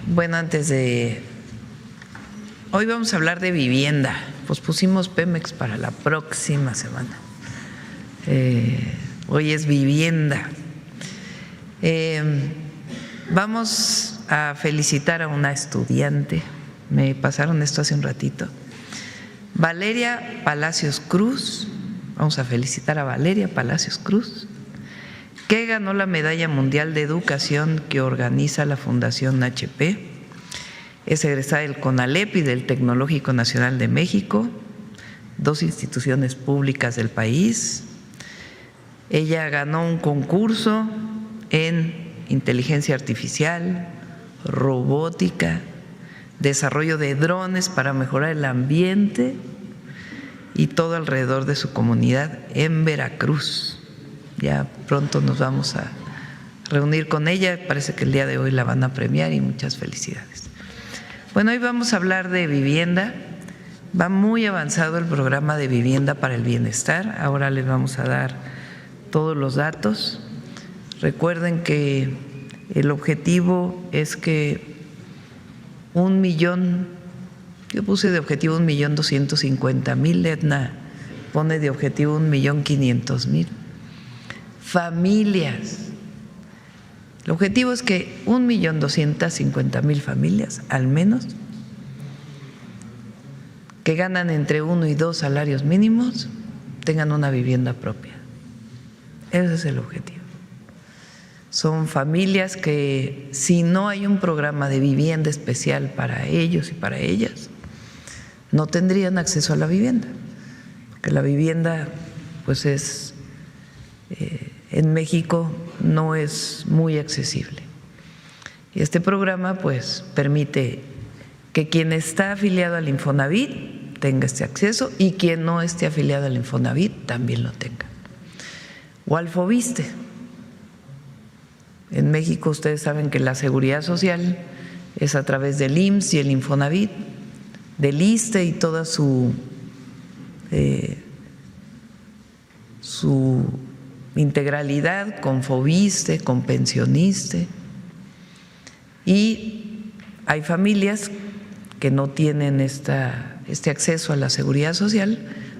Bueno, hoy vamos a hablar de vivienda. Pues pusimos Pemex para la próxima semana. Hoy es vivienda. Vamos a felicitar a una estudiante. Me pasaron esto hace un ratito. Valeria Palacios Cruz. Vamos a felicitar a Valeria Palacios Cruz, que ganó la Medalla Mundial de Educación que organiza la Fundación HP. Es egresada del CONALEP y del Tecnológico Nacional de México, dos instituciones públicas del país. Ella ganó un concurso en inteligencia artificial, robótica, desarrollo de drones para mejorar el ambiente y todo alrededor de su comunidad en Veracruz. Ya pronto nos vamos a reunir con ella, parece que el día de hoy la van a premiar y muchas felicidades. Bueno, hoy vamos a hablar de vivienda. Va muy avanzado el programa de vivienda para el bienestar. Ahora les vamos a dar todos los datos. Recuerden que el objetivo es que 1 millón, yo puse de objetivo 1.250.000, Edna pone de objetivo 1.500.000 familias. El objetivo es que 1.250.000 familias, al menos, que ganan entre 1 y 2 salarios mínimos, tengan una vivienda propia. Ese es el objetivo. Son familias que, si no hay un programa de vivienda especial para ellos y para ellas, no tendrían acceso a la vivienda, porque la vivienda, pues en México no es muy accesible. Y este programa pues permite que quien está afiliado al Infonavit tenga este acceso y quien no esté afiliado al Infonavit también lo tenga. O al Foviste. En México ustedes saben que la seguridad social es a través del IMSS y el Infonavit, del ISSSTE y toda su integralidad, con Foviste, con Pensioniste. Y hay familias que no tienen este acceso a la seguridad social,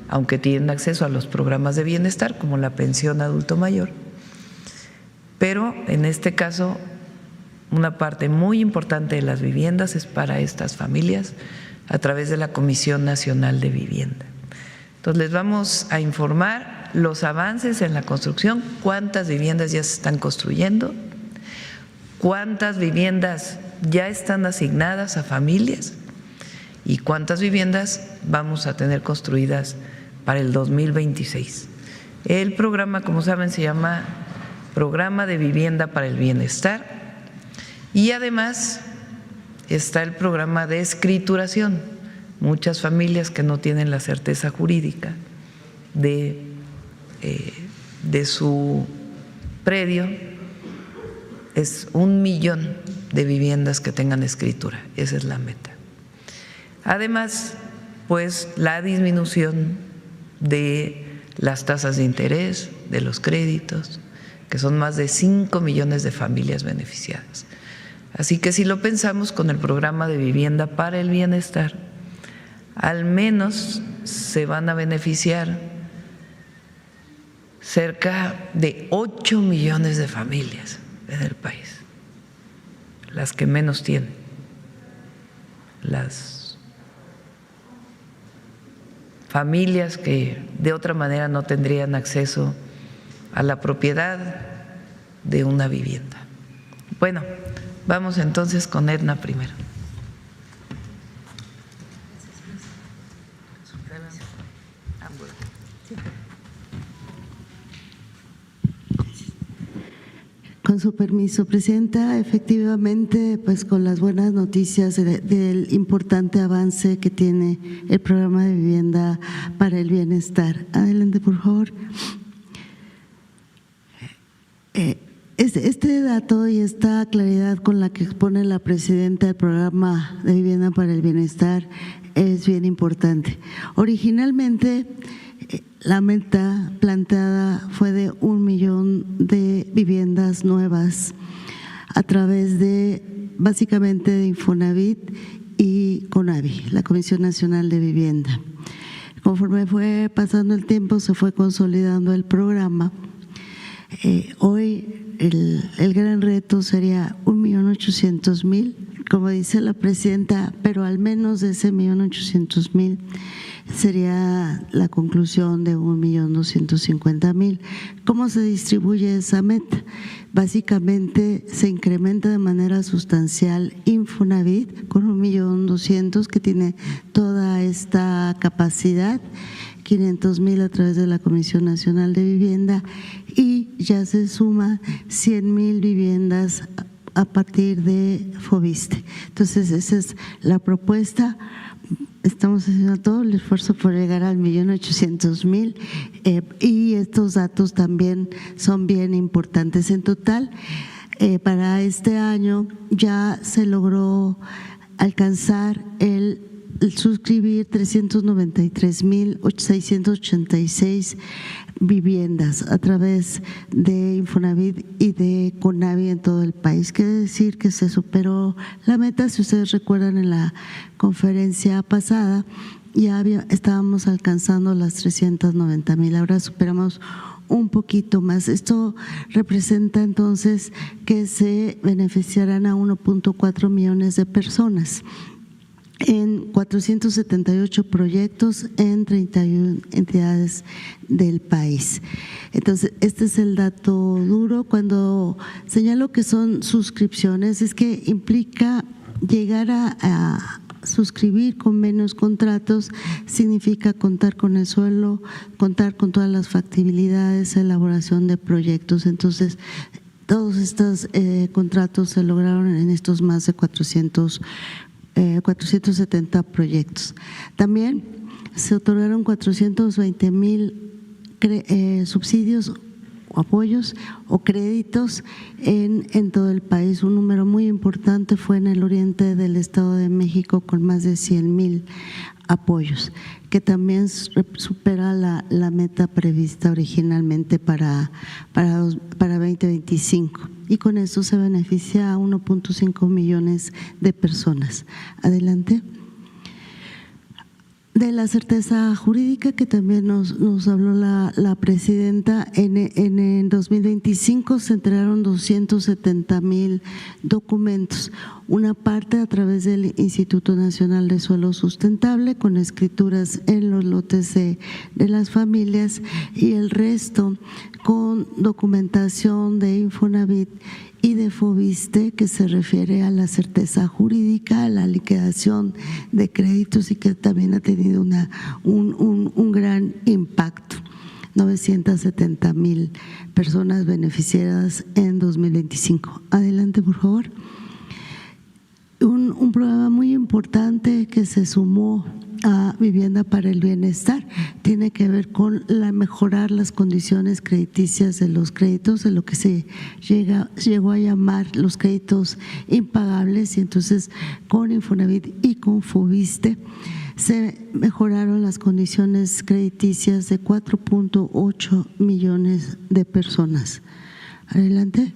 aunque tienen acceso a los programas de bienestar, como la pensión adulto mayor. Pero en este caso, una parte muy importante de las viviendas es para estas familias a través de la Comisión Nacional de Vivienda. Entonces les vamos a informar los avances en la construcción, cuántas viviendas ya se están construyendo, cuántas viviendas ya están asignadas a familias y cuántas viviendas vamos a tener construidas para el 2026. El programa, como saben, se llama Programa de Vivienda para el Bienestar y además está el programa de escrituración. Muchas familias que no tienen la certeza jurídica de su predio, es 1 millón de viviendas que tengan escritura, esa es la meta. Además, pues la disminución de las tasas de interés, de los créditos, que son más de 5 millones de familias beneficiadas. Así que si lo pensamos con el programa de vivienda para el bienestar, al menos se van a beneficiar cerca de 8 millones de familias en el país, las que menos tienen, las familias que de otra manera no tendrían acceso a la propiedad de una vivienda. Bueno, vamos entonces con Edna primero. Con su permiso, Presidenta, efectivamente, pues con las buenas noticias del importante avance que tiene el programa de vivienda para el bienestar. Adelante, por favor. Este dato y esta claridad con la que expone la Presidenta del programa de vivienda para el bienestar es bien importante. Originalmente, la meta planteada fue de 1 millón de viviendas nuevas a través de básicamente de Infonavit y CONAVI, la Comisión Nacional de Vivienda. Conforme fue pasando el tiempo, se fue consolidando el programa. Hoy el gran reto sería 1.800.000, como dice la presidenta, pero al menos de ese 1.800.000 sería la conclusión de 1.250.000. ¿Cómo se distribuye esa meta? Básicamente se incrementa de manera sustancial Infonavit con 1.200.000, que tiene toda esta capacidad, 500.000 a través de la Comisión Nacional de Vivienda, y ya se suma 100.000 viviendas a partir de Foviste. Entonces esa es la propuesta. Estamos haciendo todo el esfuerzo por llegar al 1.800.000 y estos datos también son bien importantes. En total, para este año ya se logró alcanzar el suscribir 393.686 viviendas a través de Infonavit y de CONAVI en todo el país. Quiere decir que se superó la meta. Si ustedes recuerdan, en la conferencia pasada ya estábamos alcanzando las 390.000, ahora superamos un poquito más. Esto representa entonces que se beneficiarán a 1.4 millones de personas en 478 proyectos en 31 entidades del país. Entonces, este es el dato duro. Cuando señalo que son suscripciones, es que implica llegar a suscribir con menos contratos, significa contar con el suelo, contar con todas las factibilidades, elaboración de proyectos. Entonces, todos estos contratos se lograron en estos más de 470 proyectos. También se otorgaron 420.000 subsidios o apoyos o créditos en todo el país. Un número muy importante fue en el oriente del Estado de México, con más de 100.000 apoyos, que también supera la meta prevista originalmente para 2025. Y con eso se beneficia a 1.5 millones de personas. Adelante. De la certeza jurídica, que también nos habló la presidenta, en 2025 se entregaron 270.000 documentos, una parte a través del Instituto Nacional de Suelo Sustentable, con escrituras en los lotes de las familias, y el resto con documentación de Infonavit y de Foviste, que se refiere a la certeza jurídica, a la liquidación de créditos, y que también ha tenido un gran impacto. 970.000 personas beneficiadas en 2025. Adelante, por favor. Un programa muy importante que se sumó a Vivienda para el Bienestar tiene que ver con mejorar las condiciones crediticias de los créditos, de lo que se llegó a llamar los créditos impagables, y entonces con Infonavit y con Foviste se mejoraron las condiciones crediticias de 4.8 millones de personas. Adelante.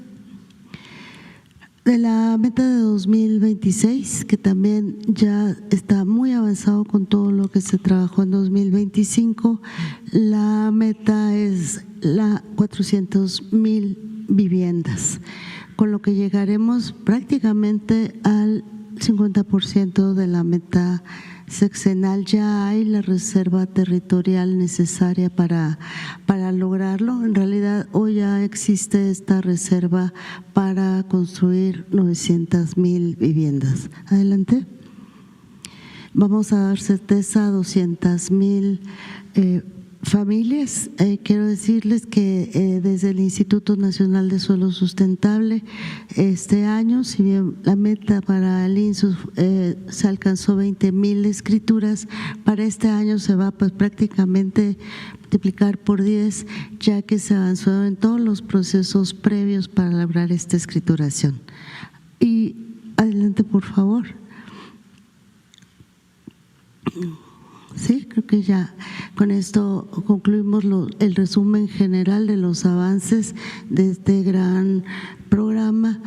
De la meta de 2026, que también ya está muy avanzado con todo lo que se trabajó en 2025, la meta es la 400.000 viviendas, con lo que llegaremos prácticamente al 50% de la meta sexenal. Ya hay la reserva territorial necesaria para lograrlo. En realidad, hoy ya existe esta reserva para construir 900.000 viviendas. Adelante. Vamos a dar certeza a 200.000 familias. Quiero decirles que desde el Instituto Nacional de Suelo Sustentable, este año, si bien la meta para el INSU se alcanzó 20.000 escrituras, para este año se va pues prácticamente multiplicar por 10, ya que se avanzó en todos los procesos previos para lograr esta escrituración. Y adelante, por favor. Sí, creo que ya con esto concluimos el resumen general de los avances de este gran programa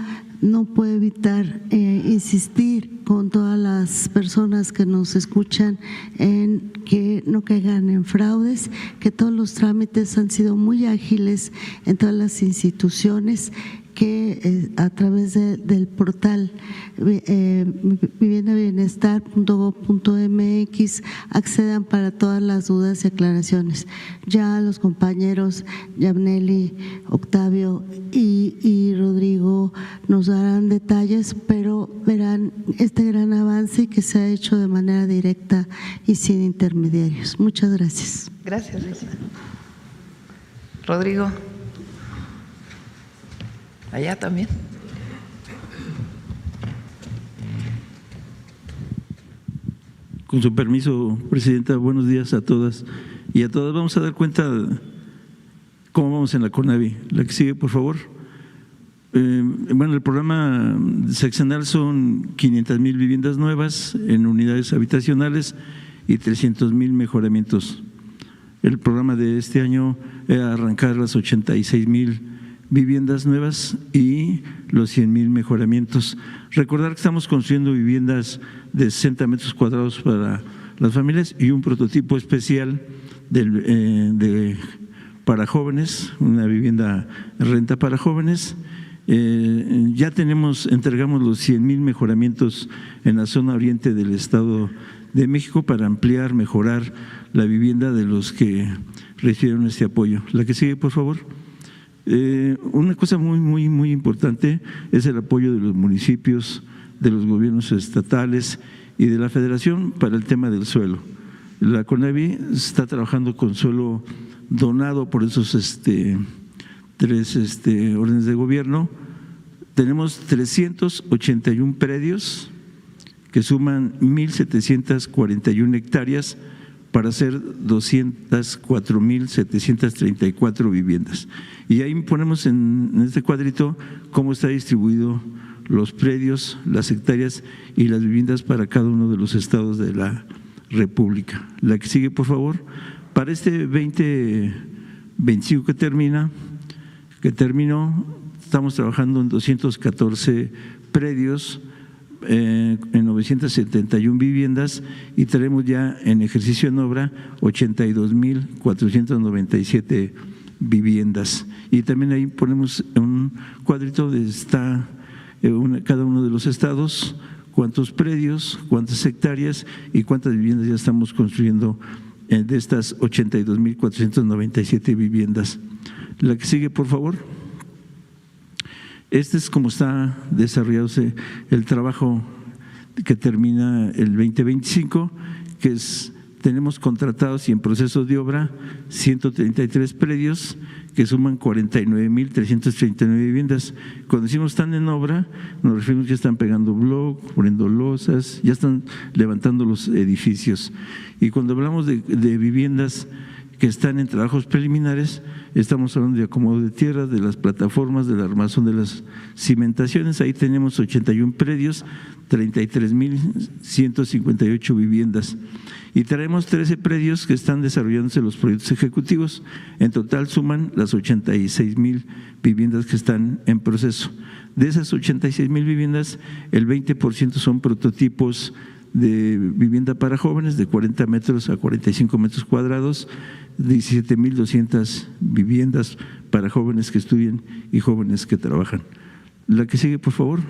no puedo evitar insistir con todas las personas que nos escuchan en que no caigan en fraudes, que todos los trámites han sido muy ágiles en todas las instituciones, que a través del portal viviendabienestar.gov.mx accedan para todas las dudas y aclaraciones. Ya los compañeros Yabneli, Octavio y Rodrigo nos darán detalles, pero verán este gran avance que se ha hecho de manera directa y sin intermediarios. Muchas gracias. Gracias, Lisa. Rodrigo. Allá también. Con su permiso, Presidenta, buenos días a todas y a todas. Vamos a dar cuenta cómo vamos en la CONAVI. La que sigue, por favor. Bueno, el programa seccional son 500,000 viviendas nuevas en unidades habitacionales y 300,000 mejoramientos. El programa de este año era arrancar las 86,000 viviendas nuevas y los 100,000 mejoramientos. Recordar que estamos construyendo viviendas de 60 metros cuadrados para las familias y un prototipo especial para jóvenes, una vivienda renta para jóvenes. Ya entregamos los 100,000 mejoramientos en la zona oriente del Estado de México para ampliar, mejorar la vivienda de los que recibieron este apoyo. La que sigue, por favor. Una cosa muy importante es el apoyo de los municipios, de los gobiernos estatales y de la Federación para el tema del suelo. La CONAVI está trabajando con suelo donado por esos tres órdenes de gobierno. Tenemos 381 predios que suman 1,741 hectáreas para hacer 204,734 viviendas. Y ahí ponemos en este cuadrito cómo está distribuido los predios, las hectáreas y las viviendas para cada uno de los estados de la República. La que sigue, por favor. Para este 2025 que terminó, estamos trabajando en 214 predios, en 971 viviendas y tenemos ya en ejercicio en obra 82,497 viviendas. Y también ahí ponemos un cuadrito donde está cada uno de los estados, cuántos predios, cuántas hectáreas y cuántas viviendas ya estamos construyendo de estas 82,497 viviendas. La que sigue, por favor. Este es como está desarrollándose el trabajo que termina el 2025, que es, tenemos contratados y en proceso de obra 133 predios que suman 49,339 viviendas. Cuando decimos están en obra, nos referimos que ya están pegando bloc, poniendo losas, ya están levantando los edificios. Y cuando hablamos de viviendas que están en trabajos preliminares, estamos hablando de acomodo de tierra, de las plataformas, de la armazón de las cimentaciones. Ahí tenemos 81 predios, 33,158 viviendas. Y traemos 13 predios que están desarrollándose los proyectos ejecutivos. En total suman las 86,000 viviendas que están en proceso. De esas 86,000 viviendas, el 20% son prototipos de vivienda para jóvenes de 40 metros a 45 metros cuadrados, 17,200 viviendas para jóvenes que estudian y jóvenes que trabajan. La que sigue, por favor.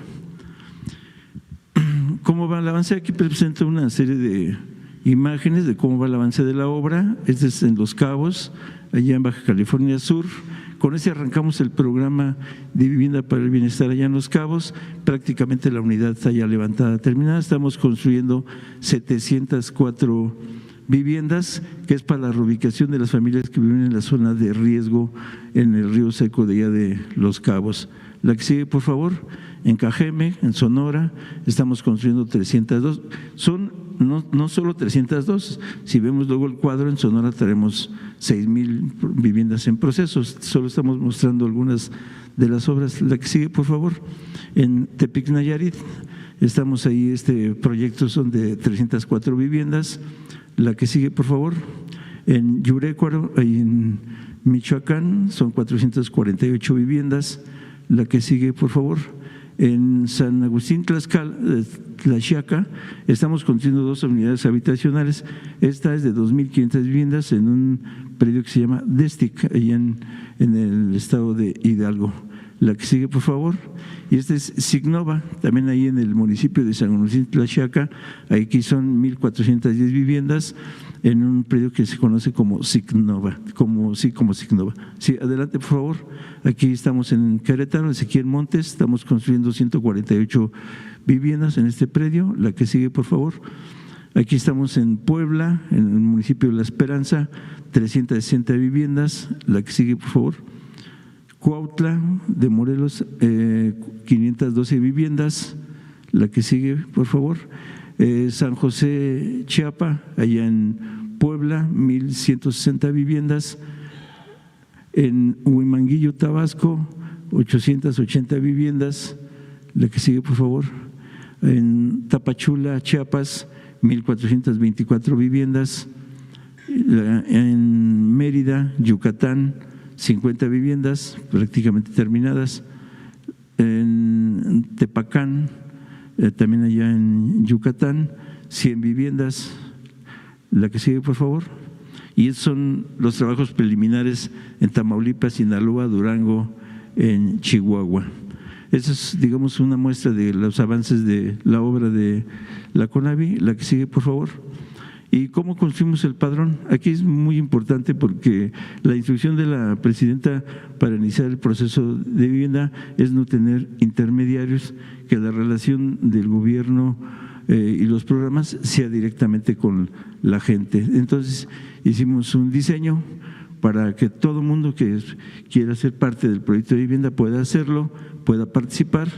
¿Cómo va el avance? Aquí presento una serie de imágenes de cómo va el avance de la obra. Este es en Los Cabos, allá en Baja California Sur. Con ese arrancamos el programa de vivienda para el bienestar allá en Los Cabos. Prácticamente la unidad está ya levantada, terminada. Estamos construyendo 704 viviendas, que es para la reubicación de las familias que viven en la zona de riesgo en el río seco de allá de Los Cabos. La que sigue, por favor. En Cajeme, en Sonora, estamos construyendo 302. Son no solo 302, si vemos luego el cuadro, en Sonora tenemos 6,000 viviendas en proceso. Solo estamos mostrando algunas de las obras. La que sigue, por favor. En Tepic, Nayarit, estamos ahí, este proyecto son de 304 viviendas. La que sigue, por favor. En Yurécuaro, ahí en Michoacán, son 448 viviendas. La que sigue, por favor. En San Agustín Tlaxiaca estamos construyendo 2 unidades habitacionales. Esta es de 2.500 viviendas en un predio que se llama Destic, allá en el estado de Hidalgo. La que sigue, por favor. Y este es Signova, también ahí en el municipio de San Agustín Tlaxiaca. Aquí son 1.410 viviendas en un predio que se conoce como Signova, como Signova. Sí, adelante, por favor. Aquí estamos en Querétaro, Ezequiel Montes, estamos construyendo 148 viviendas en este predio. La que sigue, por favor. Aquí estamos en Puebla, en el municipio de La Esperanza, 360 viviendas. La que sigue, por favor. Cuautla de Morelos, 512 viviendas. La que sigue, por favor. San José Chiapa, allá en Puebla, 1.160 viviendas. En Huimanguillo, Tabasco, 880 viviendas. La que sigue, por favor. En Tapachula, Chiapas, 1.424 viviendas. En Mérida, Yucatán, 50 viviendas prácticamente terminadas. En Tepacán, también allá en Yucatán, 100 viviendas. La que sigue, por favor. Y esos son los trabajos preliminares en Tamaulipas, Sinaloa, Durango, en Chihuahua. Esa es, digamos, una muestra de los avances de la obra de la CONAVI. La que sigue, por favor. ¿Y cómo construimos el padrón? Aquí es muy importante porque la instrucción de la presidenta para iniciar el proceso de vivienda es no tener intermediarios, que la relación del gobierno y los programas sea directamente con la gente. Entonces hicimos un diseño para que todo mundo que quiera ser parte del proyecto de vivienda pueda hacerlo, pueda participar.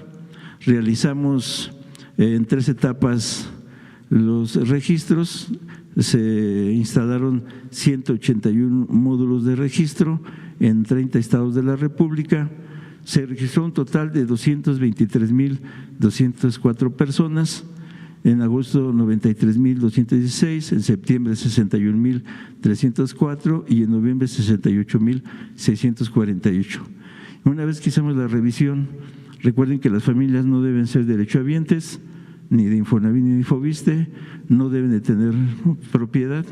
Realizamos en 3 etapas los registros. Se instalaron 181 módulos de registro en 30 estados de la República. Se registró un total de 223.204 personas. En agosto 93.216, en septiembre 61.304 y en noviembre 68.648. Una vez que hicimos la revisión, recuerden que las familias no deben ser derechohabientes, ni de Infonavit ni de Infoviste, no deben de tener propiedad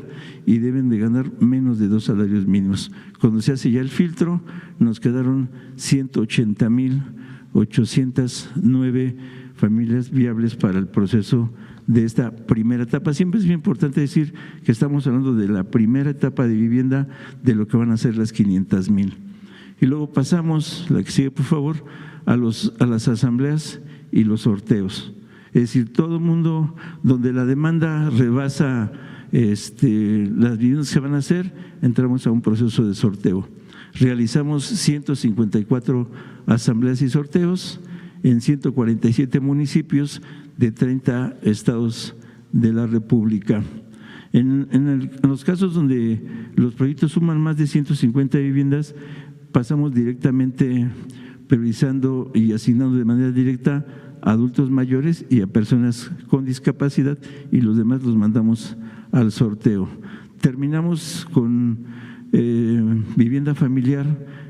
y deben de ganar menos de 2 salarios mínimos. Cuando se hace ya el filtro, nos quedaron 180.809 familias viables para el proceso de esta primera etapa. Siempre es muy importante decir que estamos hablando de la primera etapa de vivienda de lo que van a ser las 500,000. Y luego pasamos, la que sigue por favor, a las asambleas y los sorteos. Es decir, todo el mundo donde la demanda rebasa las viviendas que van a hacer, entramos a un proceso de sorteo. Realizamos 154 asambleas y sorteos en 147 municipios de 30 estados de la República. En los casos donde los proyectos suman más de 150 viviendas, pasamos directamente priorizando y asignando de manera directa a adultos mayores y a personas con discapacidad, y los demás los mandamos al sorteo. Terminamos con vivienda familiar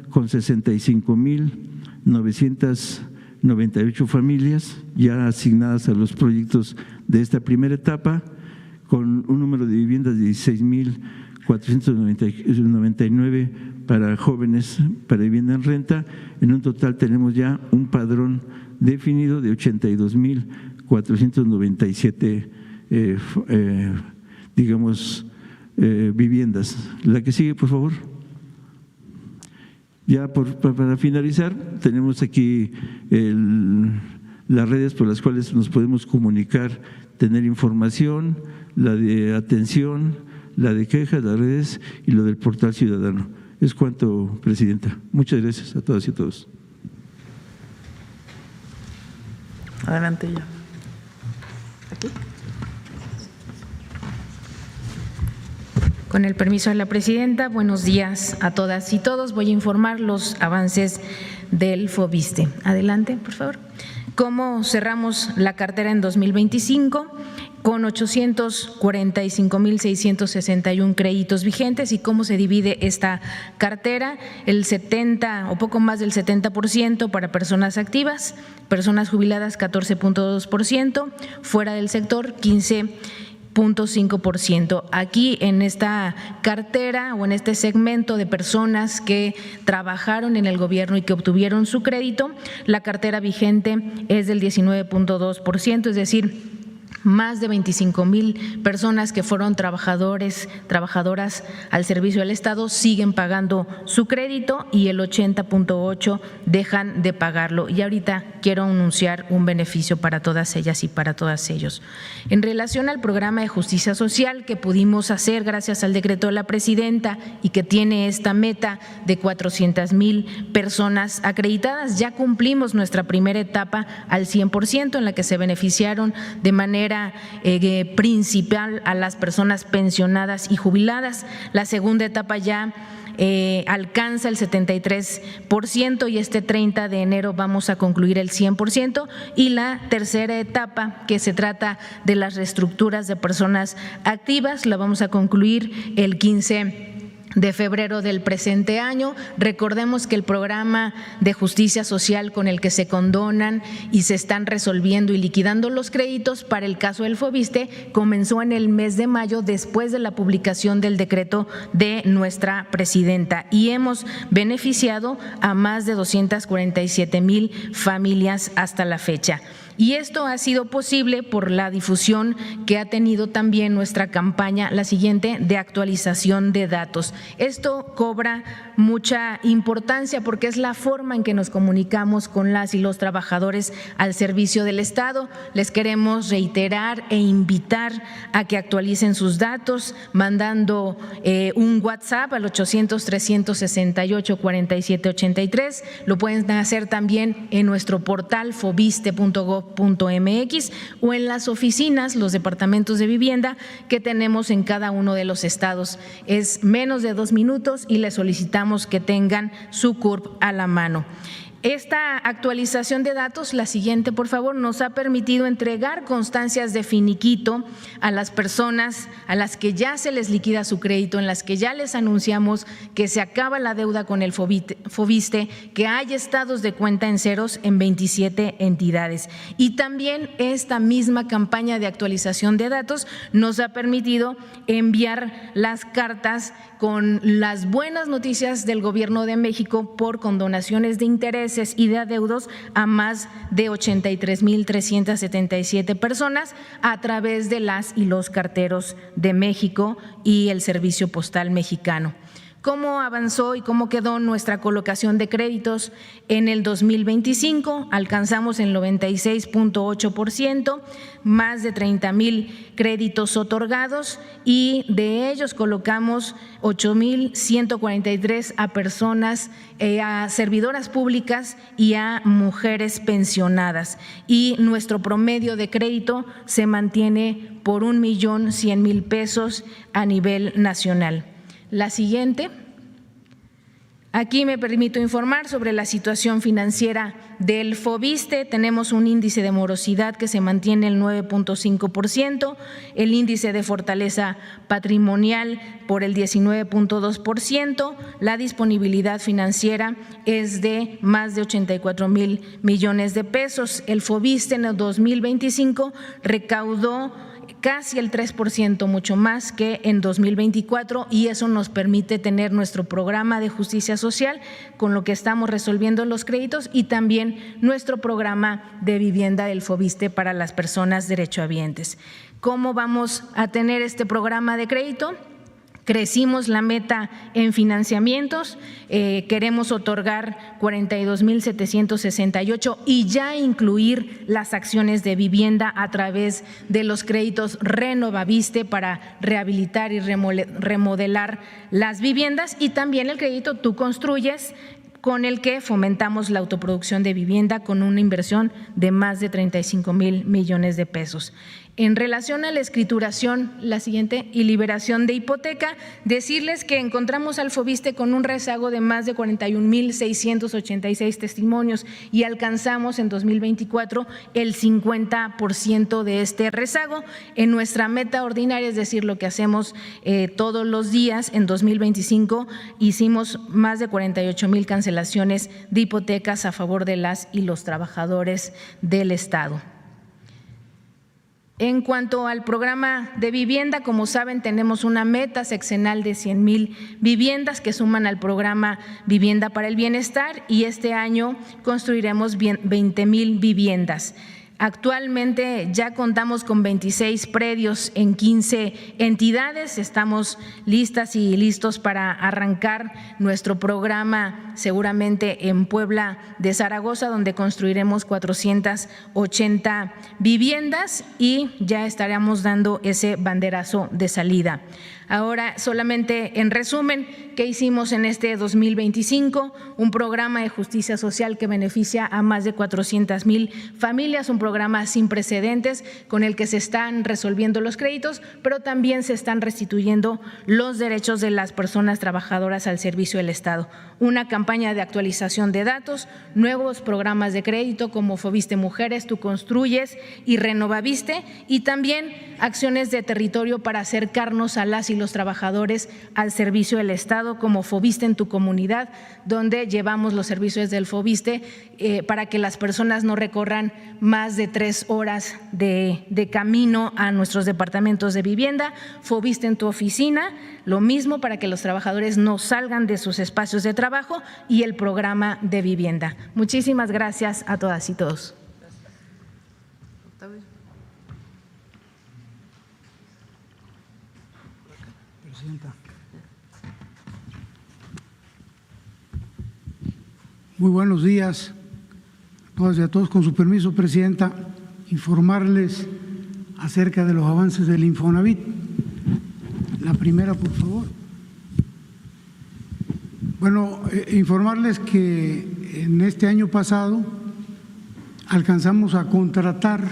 con 65.998 familias ya asignadas a los proyectos de esta primera etapa, con un número de viviendas de 16.499 para jóvenes para vivienda en renta. En un total tenemos ya un padrón definido de 82.497 viviendas. La que sigue, por favor. Ya para finalizar, tenemos aquí las redes por las cuales nos podemos comunicar, tener información, la de atención, la de quejas, las redes y lo del portal ciudadano. Es cuanto, Presidenta. Muchas gracias a todas y a todos. Adelante ya. Aquí. Con el permiso de la presidenta, buenos días a todas y todos. Voy a informar los avances del FOVISSSTE. Adelante, por favor. ¿Cómo cerramos la cartera en 2025? con 845,661 créditos vigentes. ¿Y cómo se divide esta cartera? El 70 o poco más del 70% para personas activas, personas jubiladas 14.2%, fuera del sector 15.5%. Aquí en esta cartera o en este segmento de personas que trabajaron en el gobierno y que obtuvieron su crédito, la cartera vigente es del 19.2%, es decir, más de 25,000 personas que fueron trabajadoras al servicio del Estado siguen pagando su crédito y el 80.8% dejan de pagarlo. Y ahorita quiero anunciar un beneficio para todas ellas y para todos ellos. En relación al programa de justicia social que pudimos hacer gracias al decreto de la presidenta y que tiene esta meta de 400,000 personas acreditadas, ya cumplimos nuestra primera etapa al 100%, en la que se beneficiaron de manera principal a las personas pensionadas y jubiladas. La segunda etapa ya alcanza el 73% y este 30 de enero vamos a concluir el 100%, y la tercera etapa, que se trata de las reestructuras de personas activas, la vamos a concluir el 15 de febrero del presente año. Recordemos que el programa de justicia social con el que se condonan y se están resolviendo y liquidando los créditos para el caso del Foviste comenzó en el mes de mayo, después de la publicación del decreto de nuestra presidenta, y hemos beneficiado a más de 247,000 familias hasta la fecha. Y esto ha sido posible por la difusión que ha tenido también nuestra campaña, la siguiente, de actualización de datos. Esto cobra mucha importancia porque es la forma en que nos comunicamos con las y los trabajadores al servicio del Estado. Les queremos reiterar e invitar a que actualicen sus datos mandando un WhatsApp al 800-368-4783. Lo pueden hacer también en nuestro portal foviste.gov.mx o en las oficinas, los departamentos de vivienda que tenemos en cada uno de los estados. Es menos de 2 minutos y les solicitamos que tengan su CURP a la mano. Esta actualización de datos, la siguiente por favor, nos ha permitido entregar constancias de finiquito a las personas a las que ya se les liquida su crédito, en las que ya les anunciamos que se acaba la deuda con el Foviste, que hay estados de cuenta en ceros en 27 entidades. Y también esta misma campaña de actualización de datos nos ha permitido enviar las cartas con las buenas noticias del Gobierno de México por condonaciones de intereses y de adeudos a más de 83,377 personas a través de las y los carteros de México y el Servicio Postal Mexicano. ¿Cómo avanzó y cómo quedó nuestra colocación de créditos en el 2025? Alcanzamos el 96.8%, más de 30,000 créditos otorgados, y de ellos colocamos 8,143 a personas, a servidoras públicas y a mujeres pensionadas. Y nuestro promedio de crédito se mantiene por 1,100,000 pesos a nivel nacional. La siguiente. Aquí me permito informar sobre la situación financiera del Foviste. Tenemos un índice de morosidad que se mantiene el 9.5%, el índice de fortaleza patrimonial por el 19.2%, la disponibilidad financiera es de más de 84,000 millones de pesos. El Foviste en el 2025 recaudó casi el 3%, mucho más que en 2024, y eso nos permite tener nuestro programa de justicia social con lo que estamos resolviendo los créditos y también nuestro programa de vivienda del Foviste para las personas derechohabientes. ¿Cómo vamos a tener este programa de crédito? Crecimos la meta en financiamientos, queremos otorgar 42,768 y ya incluir las acciones de vivienda a través de los créditos Renovaviste para rehabilitar y remodelar las viviendas, y también el crédito Tú Construyes, con el que fomentamos la autoproducción de vivienda con una inversión de más de 35,000 millones de pesos. En relación a la escrituración, la siguiente, y liberación de hipoteca, decirles que encontramos al Fobiste con un rezago de más de 41,686 testimonios y alcanzamos en 2024 el 50% de este rezago. En nuestra meta ordinaria, es decir, lo que hacemos todos los días, en 2025 hicimos más de 48,000 cancelaciones de hipotecas a favor de las y los trabajadores del Estado. En cuanto al programa de vivienda, como saben, tenemos una meta sexenal de 100,000 viviendas que suman al programa Vivienda para el Bienestar, y este año construiremos 20,000 viviendas. Actualmente ya contamos con 26 predios en 15 entidades. Estamos listas y listos para arrancar nuestro programa seguramente en Puebla de Zaragoza, donde construiremos 480 viviendas y ya estaremos dando ese banderazo de salida. Ahora, solamente en resumen, ¿qué hicimos en este 2025? Un programa de justicia social que beneficia a más de 400,000 familias, un programa sin precedentes con el que se están resolviendo los créditos, pero también se están restituyendo los derechos de las personas trabajadoras al servicio del Estado. Una campaña de actualización de datos, nuevos programas de crédito como Fobiste Mujeres, Tú Construyes y Renovaviste, y también acciones de territorio para acercarnos a las y los trabajadores al servicio del Estado, como Fobiste en tu comunidad, donde llevamos los servicios del Fobiste para que las personas no recorran más de 3 horas de camino a nuestros departamentos de vivienda. Fobiste en tu oficina, lo mismo para que los trabajadores no salgan de sus espacios de trabajo, y el programa de vivienda. Muchísimas gracias a todas y todos. Muy buenos días a todas y a todos. Con su permiso, Presidenta, informarles acerca de los avances del Infonavit. La primera, por favor. Bueno, informarles que en este año pasado alcanzamos a contratar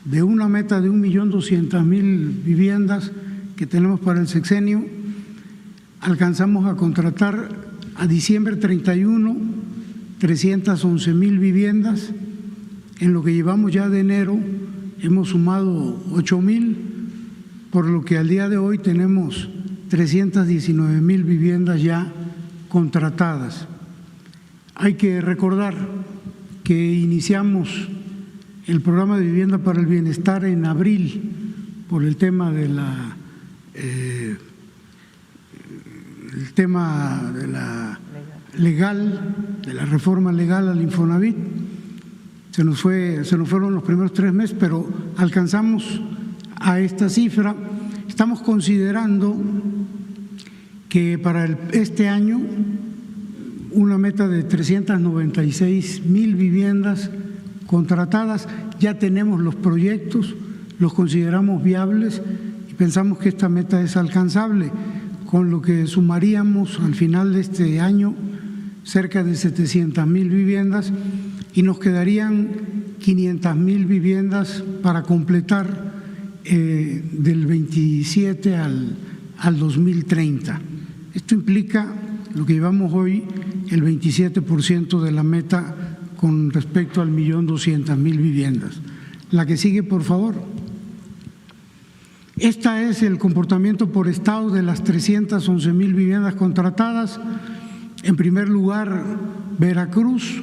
de una meta de 1,200,000 viviendas que tenemos para el sexenio, alcanzamos a contratar a diciembre 31 311,000 viviendas. En lo que llevamos ya de enero hemos sumado 8,000, por lo que al día de hoy tenemos 319,000 viviendas ya contratadas. Hay que recordar que iniciamos el programa de Vivienda para el Bienestar en abril por el tema de la de la reforma legal al Infonavit. Se nos fueron los primeros 3 meses, pero alcanzamos a esta cifra. Estamos considerando que para este año una meta de 396,000 viviendas contratadas. Ya tenemos los proyectos, los consideramos viables y pensamos que esta meta es alcanzable, con lo que sumaríamos al final de este año cerca de 700,000 viviendas y nos quedarían 500,000 viviendas para completar del 27 al 2030. Esto implica lo que llevamos hoy, el 27% de la meta con respecto al 1,200,000 viviendas. La que sigue, por favor. Este es el comportamiento por estado de las 311,000 viviendas contratadas. En primer lugar, Veracruz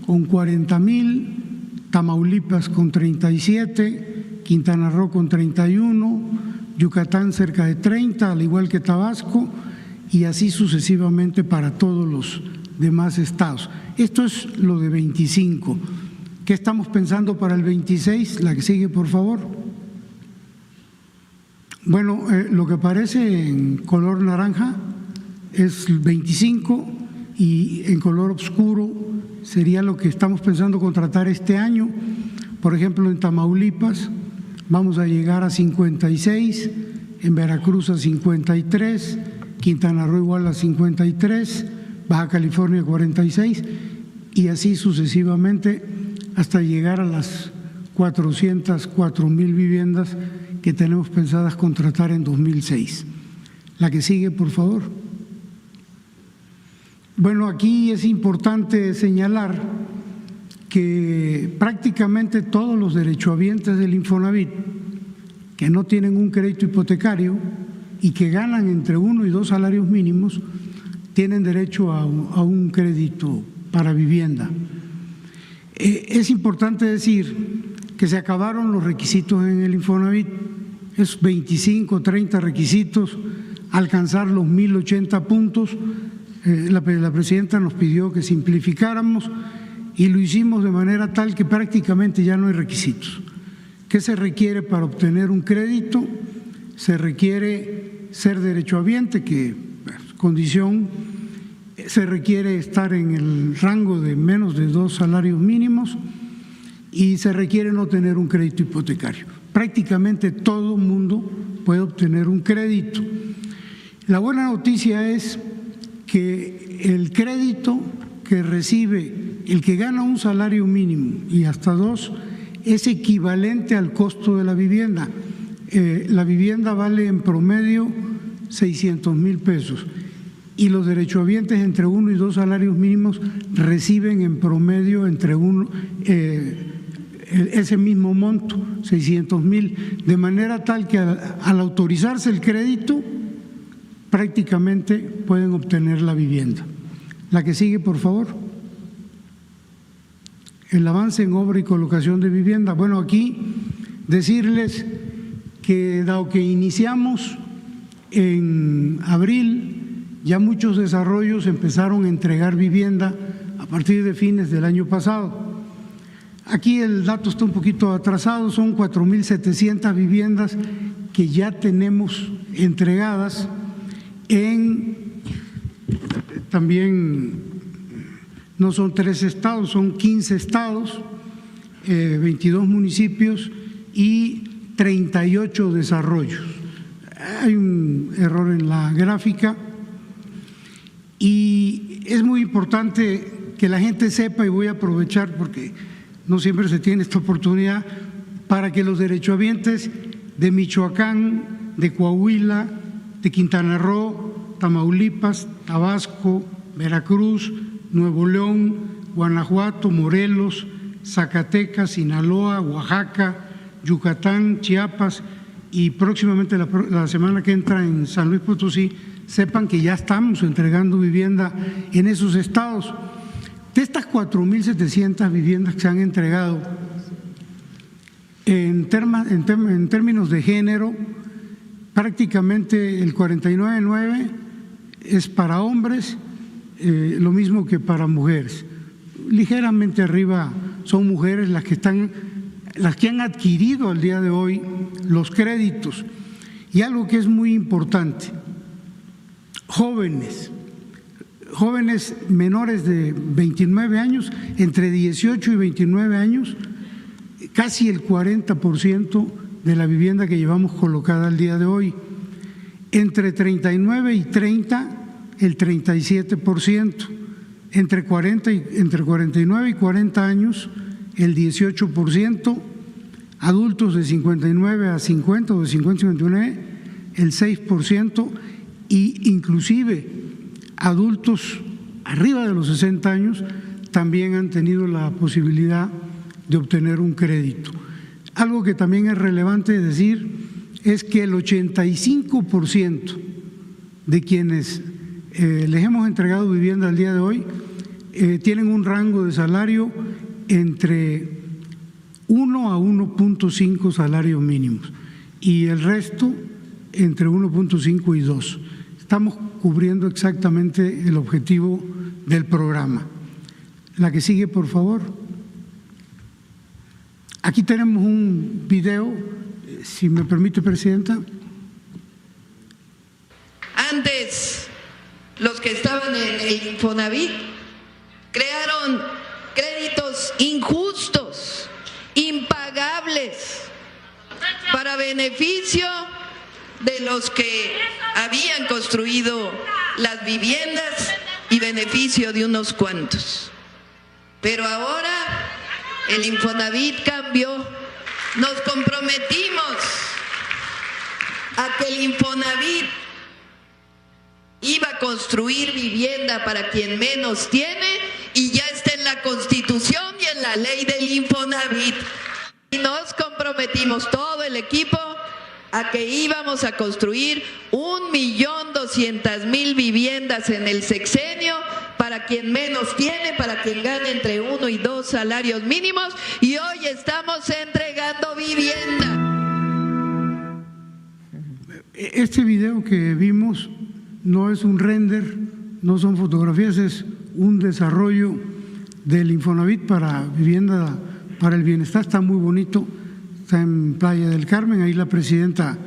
con 40,000, Tamaulipas con 37, Quintana Roo con 31, Yucatán cerca de 30, al igual que Tabasco, y así sucesivamente para todos los demás estados. Esto es lo de 25. ¿Qué estamos pensando para el 26? La que sigue, por favor. Bueno, lo que aparece en color naranja es 25 y en color oscuro sería lo que estamos pensando contratar este año. Por ejemplo, en Tamaulipas vamos a llegar a 56, en Veracruz a 53, Quintana Roo igual a 53, Baja California 46 y así sucesivamente hasta llegar a las 404,000 viviendas que tenemos pensadas contratar en 2006. La que sigue, por favor. Bueno, aquí es importante señalar que prácticamente todos los derechohabientes del Infonavit que no tienen un crédito hipotecario y que ganan entre 1 y 2 salarios mínimos tienen derecho a un crédito para vivienda. Es importante decir que se acabaron los requisitos en el Infonavit, esos 25, 30 requisitos, alcanzar los 1.080 puntos. La presidenta nos pidió que simplificáramos y lo hicimos de manera tal que prácticamente ya no hay requisitos. ¿Qué se requiere para obtener un crédito? Se requiere ser derechohabiente, que condición, se requiere estar en el rango de menos de 2 salarios mínimos y se requiere no tener un crédito hipotecario. Prácticamente todo mundo puede obtener un crédito. La buena noticia es que el crédito que recibe el que gana un salario mínimo y hasta 2 es equivalente al costo de la vivienda. La vivienda vale en promedio 600,000 pesos y los derechohabientes entre 1 y 2 salarios mínimos reciben en promedio entre ese mismo monto, 600,000, de manera tal que al autorizarse el crédito prácticamente pueden obtener la vivienda. La que sigue, por favor. El avance en obra y colocación de vivienda. Bueno, aquí decirles que dado que iniciamos en abril, ya muchos desarrollos empezaron a entregar vivienda a partir de fines del año pasado. Aquí el dato está un poquito atrasado, son 4,700 viviendas que ya tenemos entregadas también no son 3 estados, son 15 estados, 22 municipios y 38 desarrollos. Hay un error en la gráfica y es muy importante que la gente sepa, y voy a aprovechar porque no siempre se tiene esta oportunidad, para que los derechohabientes de Michoacán, de Coahuila, de Quintana Roo, Tamaulipas, Tabasco, Veracruz, Nuevo León, Guanajuato, Morelos, Zacatecas, Sinaloa, Oaxaca, Yucatán, Chiapas y próximamente la semana que entra en San Luis Potosí, sepan que ya estamos entregando vivienda en esos estados. De estas 4,700 viviendas que se han entregado, en términos de género, prácticamente el 49,9% es para hombres, lo mismo que para mujeres. Ligeramente arriba son mujeres las que han adquirido al día de hoy los créditos. Y algo que es muy importante, jóvenes menores de 29 años, entre 18 y 29 años, casi el 40% de la vivienda que llevamos colocada al día de hoy. Entre 39 y 30, el 37%. Entre 49 y 40 años, el 18%. Adultos de 59 a 50 o de 50 a 59, el 6%. Y inclusive adultos arriba de los 60 años también han tenido la posibilidad de obtener un crédito. Algo que también es relevante decir es que el 85% de quienes les hemos entregado vivienda al día de hoy tienen un rango de salario entre 1 a 1.5 salarios mínimos y el resto entre 1.5 y 2. Estamos cubriendo exactamente el objetivo del programa. La que sigue, por favor. Aquí tenemos un video, si me permite, Presidenta. Antes, los que estaban en el Infonavit crearon créditos injustos, impagables, para beneficio de los que habían construido las viviendas y beneficio de unos cuantos. Pero ahora el Infonavit cambió nos comprometimos a que el Infonavit iba a construir vivienda para quien menos tiene y ya está en la Constitución y en la ley del Infonavit. Y nos comprometimos todo el equipo a que íbamos a construir 1.200.000 viviendas en el sexenio para quien menos tiene, para quien gane entre 1 y 2 salarios mínimos, y hoy estamos entregando vivienda. Este video que vimos no es un render, no son fotografías, es un desarrollo del Infonavit para vivienda para el bienestar. Está muy bonito, está en Playa del Carmen. Ahí la presidenta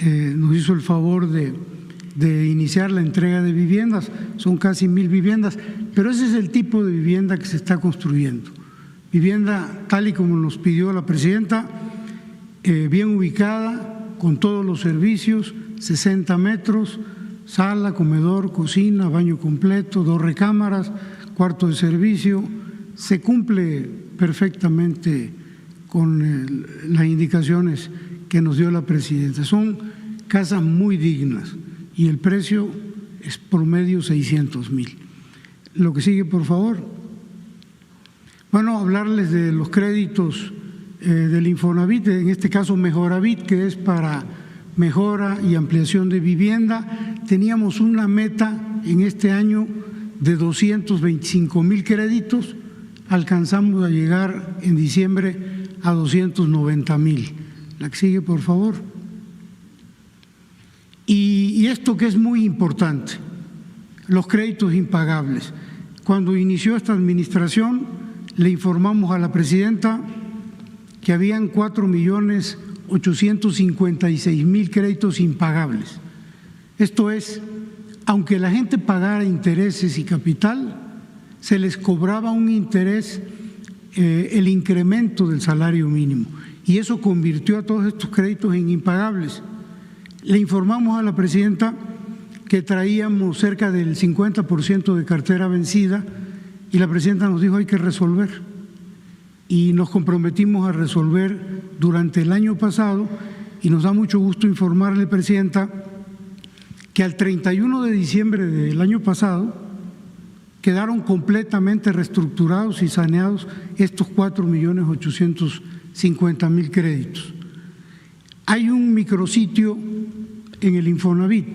nos hizo el favor de iniciar la entrega de viviendas. Son casi 1.000 viviendas, pero ese es el tipo de vivienda que se está construyendo. Vivienda tal y como nos pidió la presidenta, bien ubicada, con todos los servicios, 60 metros, sala, comedor, cocina, baño completo, 2 recámaras, cuarto de servicio. Se cumple perfectamente con las indicaciones que nos dio la presidenta. Son casas muy dignas y el precio es promedio 600,000. Lo que sigue, por favor. Bueno, hablarles de los créditos del Infonavit, en este caso Mejoravit, que es para mejora y ampliación de vivienda. Teníamos una meta en este año de 225,000 créditos, alcanzamos a llegar en diciembre a 290,000. La que sigue, por favor. Y esto que es muy importante, los créditos impagables. Cuando inició esta administración, le informamos a la presidenta que habían 4.856.000 créditos impagables. Esto es, aunque la gente pagara intereses y capital, se les cobraba un interés, el incremento del salario mínimo, y eso convirtió a todos estos créditos en impagables. Le informamos a la presidenta que traíamos cerca del 50% de cartera vencida y la presidenta nos dijo hay que resolver, y nos comprometimos a resolver durante el año pasado, y nos da mucho gusto informarle, presidenta, que al 31 de diciembre del año pasado quedaron completamente reestructurados y saneados estos 4.850.000 créditos. Hay un micrositio en el Infonavit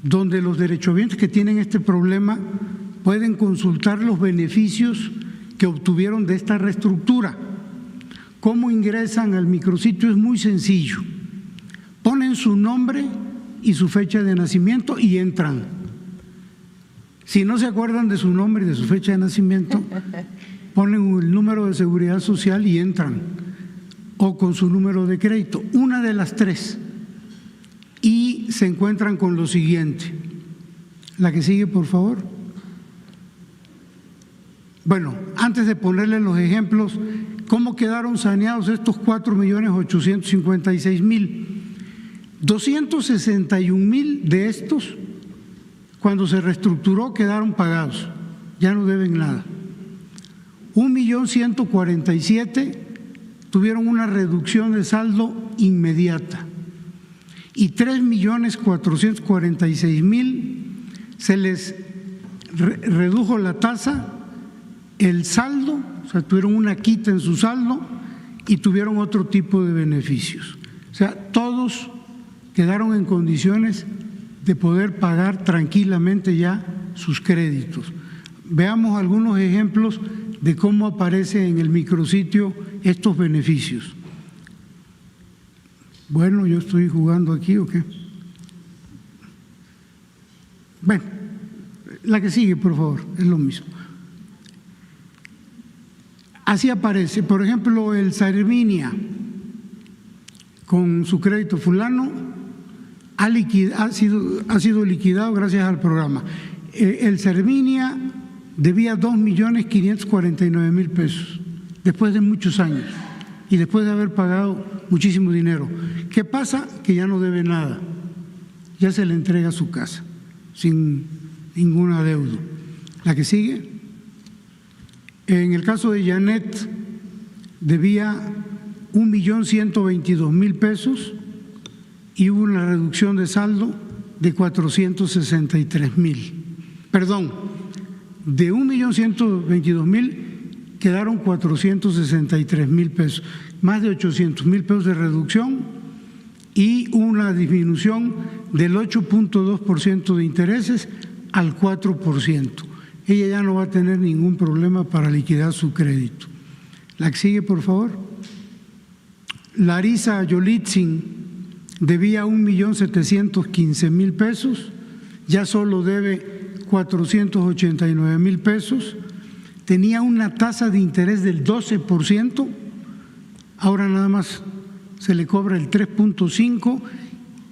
donde los derechohabientes que tienen este problema pueden consultar los beneficios que obtuvieron de esta reestructura. ¿Cómo ingresan al micrositio? Es muy sencillo. Ponen su nombre y su fecha de nacimiento y entran. Si no se acuerdan de su nombre y de su fecha de nacimiento, ponen el número de seguridad social y entran, o con su número de crédito, una de las tres, y se encuentran con lo siguiente. La que sigue, por favor. Bueno, antes de ponerles los ejemplos, ¿cómo quedaron saneados estos 4.856.000? 261,000 de estos, cuando se reestructuró, quedaron pagados, ya no deben nada. 1.147.000 tuvieron una reducción de saldo inmediata, y 3.446.000 se les redujo la tasa, el saldo, o sea, tuvieron una quita en su saldo y tuvieron otro tipo de beneficios. O sea, todos quedaron en condiciones de poder pagar tranquilamente ya sus créditos. Veamos algunos ejemplos de cómo aparece en el micrositio estos beneficios. Bueno, yo estoy jugando aquí, ¿o qué? Bueno, la que sigue, por favor, es lo mismo. Así aparece, por ejemplo, el Sarminia, con su crédito fulano, ha sido liquidado gracias al programa. El Sarminia debía 2.549.000 pesos, después de muchos años y después de haber pagado muchísimo dinero. ¿Qué pasa? Que ya no debe nada, ya se le entrega su casa sin ningún adeudo. La que sigue. En el caso de Janet, debía 1.122.000 pesos y hubo una reducción de saldo de 463,000. Perdón, de 1.122.000 quedaron 463,000 pesos, más de 800,000 pesos de reducción y una disminución del 8.2% de intereses al 4%. Ella ya no va a tener ningún problema para liquidar su crédito. La que sigue, por favor. Larisa Yolitzin debía 1.715.000 pesos, ya solo debe 489,000 pesos, tenía una tasa de interés del 12%, ahora nada más se le cobra el 3.5%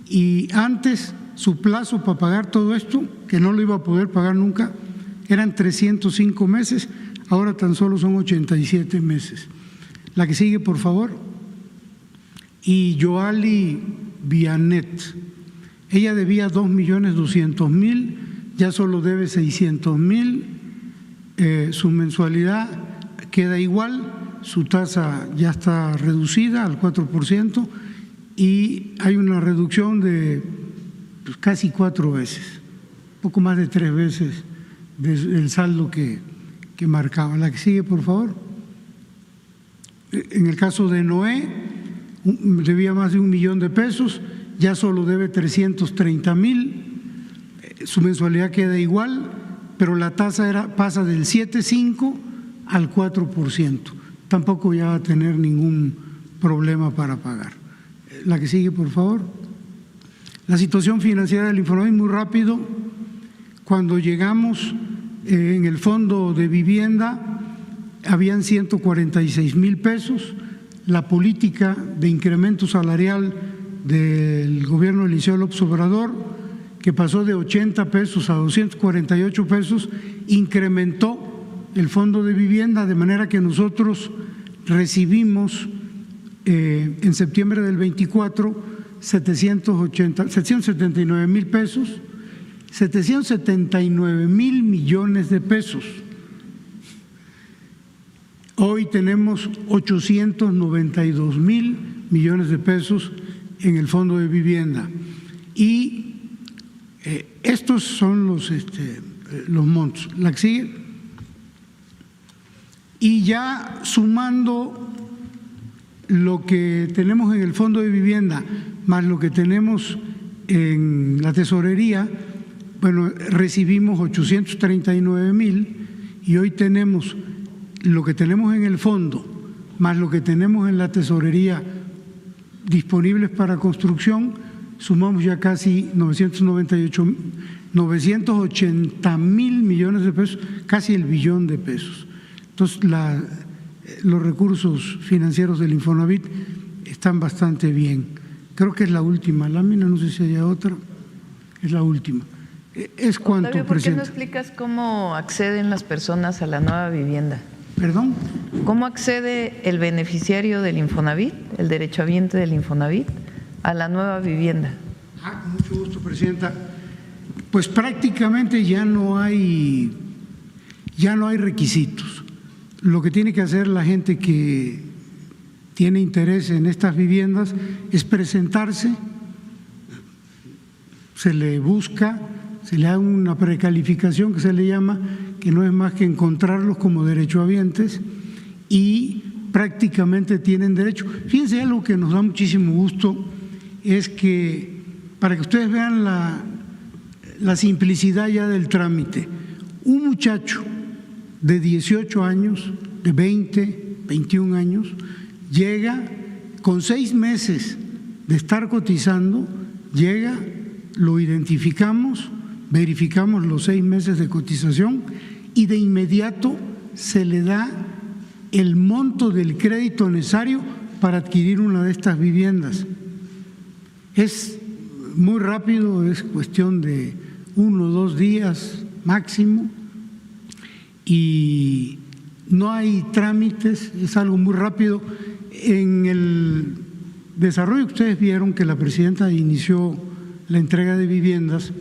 y antes su plazo para pagar todo esto, que no lo iba a poder pagar nunca, eran 305 meses, ahora tan solo son 87 meses. La que sigue, por favor. Y Joali Vianet, ella debía 2.200.000, ya solo debe 600,000, su mensualidad queda igual, su tasa ya está reducida al 4% y hay una reducción de casi 4 veces, poco más de 3 veces del saldo que marcaba. La que sigue, por favor. En el caso de Noé, debía más de 1 millón de pesos, ya solo debe 330,000, su mensualidad queda igual, pero la tasa pasa del 7.5 al 4%. Tampoco ya va a tener ningún problema para pagar. La que sigue, por favor. La situación financiera del Infonavit, muy rápido. Cuando llegamos en el fondo de vivienda, habían 146,000 pesos. La política de incremento salarial del gobierno de Eliseo López Obrador, que pasó de 80 pesos a 248 pesos, incrementó el fondo de vivienda, de manera que nosotros recibimos en septiembre del 24 779,000 pesos, 779,000 millones de pesos. Hoy tenemos 892,000 millones de pesos en el fondo de vivienda y estos son los montos. La que sigue. Y ya sumando lo que tenemos en el fondo de vivienda más lo que tenemos en la tesorería, bueno, recibimos 839,000 y hoy tenemos lo que tenemos en el fondo más lo que tenemos en la tesorería disponibles para construcción, sumamos ya casi 980,000 millones de pesos, casi el billón de pesos. Entonces, los recursos financieros del Infonavit están bastante bien. Creo que es la última lámina, no sé si hay otra, es la última. ¿Es cuánto, Octavio, ¿por qué no presidente? explicas cómo acceden las personas a la nueva vivienda? ¿Perdón? ¿Cómo accede el beneficiario del Infonavit, el derechohabiente del Infonavit, a la nueva vivienda? Con mucho gusto, presidenta. Pues prácticamente ya no hay requisitos. Lo que tiene que hacer la gente que tiene interés en estas viviendas es presentarse, se le busca, se le da una precalificación que se le llama, que no es más que encontrarlos como derechohabientes y prácticamente tienen derecho. Fíjense, algo que nos da muchísimo gusto es que, para que ustedes vean la simplicidad ya del trámite, un muchacho de 18 años, de 20, 21 años, llega con 6 meses de estar cotizando, llega, lo identificamos, verificamos los 6 meses de cotización y de inmediato se le da el monto del crédito necesario para adquirir una de estas viviendas. Es muy rápido, es cuestión de 1 o 2 días máximo y no hay trámites, es algo muy rápido. En el desarrollo que ustedes vieron que la presidenta inició la entrega de viviendas,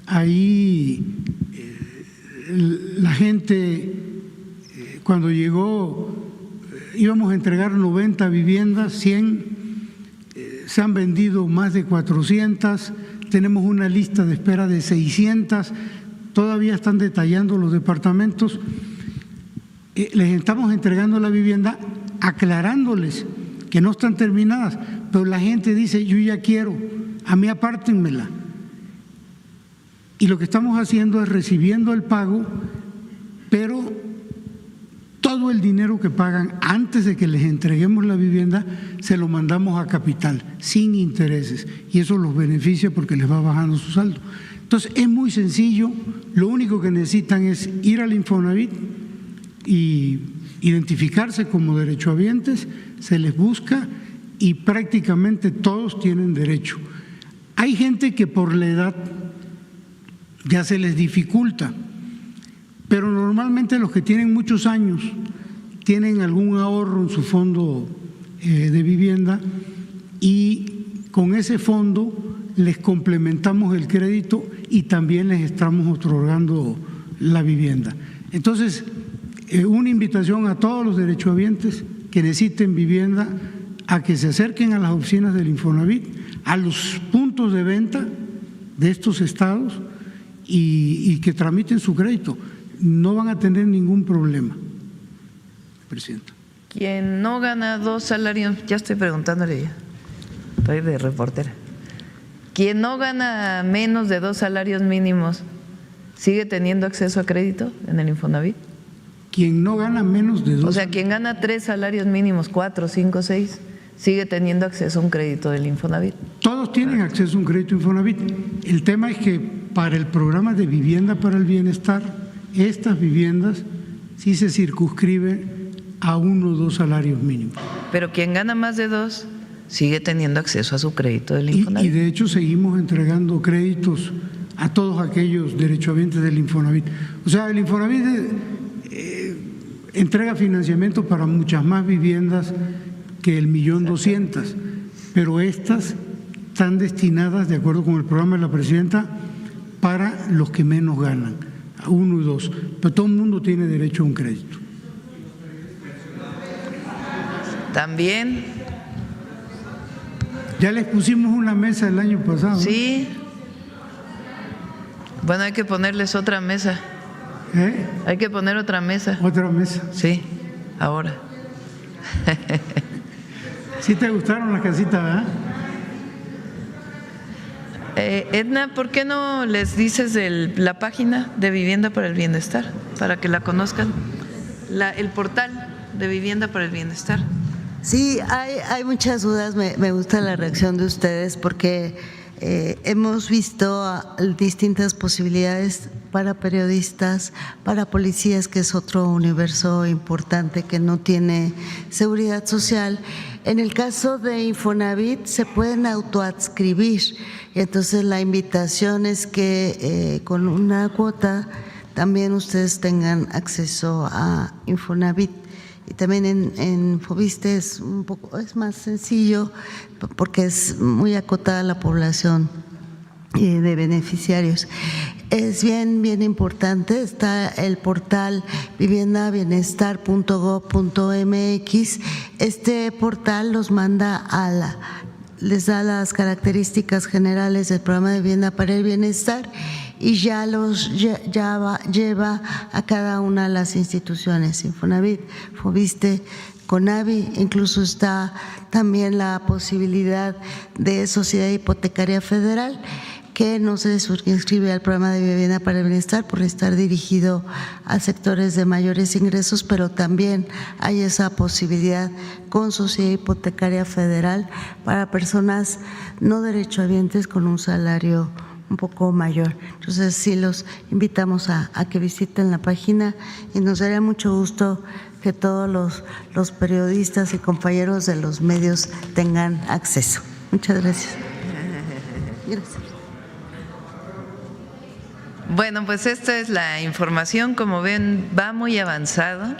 ahí la gente cuando llegó íbamos a entregar 90 viviendas, 100, se han vendido más de 400, tenemos una lista de espera de 600, todavía están detallando los departamentos. Les estamos entregando la vivienda aclarándoles que no están terminadas, pero la gente dice, yo ya quiero, a mí apártenmela. Y lo que estamos haciendo es recibiendo el pago, pero todo el dinero que pagan antes de que les entreguemos la vivienda se lo mandamos a capital, sin intereses, y eso los beneficia porque les va bajando su saldo. Entonces es muy sencillo, lo único que necesitan es ir al Infonavit y identificarse como derechohabientes, se les busca y prácticamente todos tienen derecho. Hay gente que por la edad ya se les dificulta, pero normalmente los que tienen muchos años tienen algún ahorro en su fondo de vivienda y con ese fondo les complementamos el crédito y también les estamos otorgando la vivienda. Entonces, una invitación a todos los derechohabientes que necesiten vivienda a que se acerquen a las oficinas del Infonavit, a los puntos de venta de estos estados y que tramiten su crédito. No van a tener ningún problema, Presidenta. Quien no gana 2 salarios, ya estoy preguntándole ya, estoy de reportera. Quien no gana menos de 2 salarios mínimos, ¿sigue teniendo acceso a crédito en el Infonavit? Quien no gana menos de 2. O sea, quien gana 3 salarios mínimos, 4, 5, 6, sigue teniendo acceso a un crédito del Infonavit. Todos tienen acceso a un crédito Infonavit. El tema es que para el programa de vivienda para el bienestar, estas viviendas sí se circunscriben a 1 o 2 salarios mínimos. Pero quien gana más de 2 sigue teniendo acceso a su crédito del Infonavit. Y de hecho seguimos entregando créditos a todos aquellos derechohabientes del Infonavit. O sea, el Infonavit entrega financiamiento para muchas más viviendas que el 1.200.000, pero estas están destinadas, de acuerdo con el programa de la Presidenta, para los que menos ganan, a 1 y 2, pero todo el mundo tiene derecho a un crédito. También. Ya les pusimos una mesa el año pasado. Sí. Bueno, hay que ponerles otra mesa. Hay que poner otra mesa. Otra mesa. Sí, ahora. ¿Sí te gustaron las casitas, verdad? Edna, ¿por qué no les dices la página de Vivienda para el Bienestar para que la conozcan? El portal de Vivienda para el Bienestar. Sí, hay muchas dudas. Me gusta la reacción de ustedes porque hemos visto distintas posibilidades para periodistas, para policías, que es otro universo importante que no tiene seguridad social. En el caso de Infonavit se pueden autoadscribir, y entonces la invitación es que con una cuota también ustedes tengan acceso a Infonavit. Y también en Foviste es más sencillo porque es muy acotada la población de beneficiarios. Es bien importante, está el portal viviendabienestar.gov.mx. Este portal los manda les da las características generales del programa de vivienda para el bienestar y ya lleva a cada una de las instituciones, Infonavit, Foviste, Conavi, incluso está también la posibilidad de Sociedad Hipotecaria Federal, que no se inscribe al programa de vivienda para el bienestar por estar dirigido a sectores de mayores ingresos, pero también hay esa posibilidad con Sociedad Hipotecaria Federal para personas no derechohabientes con un salario un poco mayor. Entonces sí los invitamos a que visiten la página y nos daría mucho gusto que todos los periodistas y compañeros de los medios tengan acceso. Muchas gracias. Gracias. Bueno, pues esta es la información. Como ven, va muy avanzado.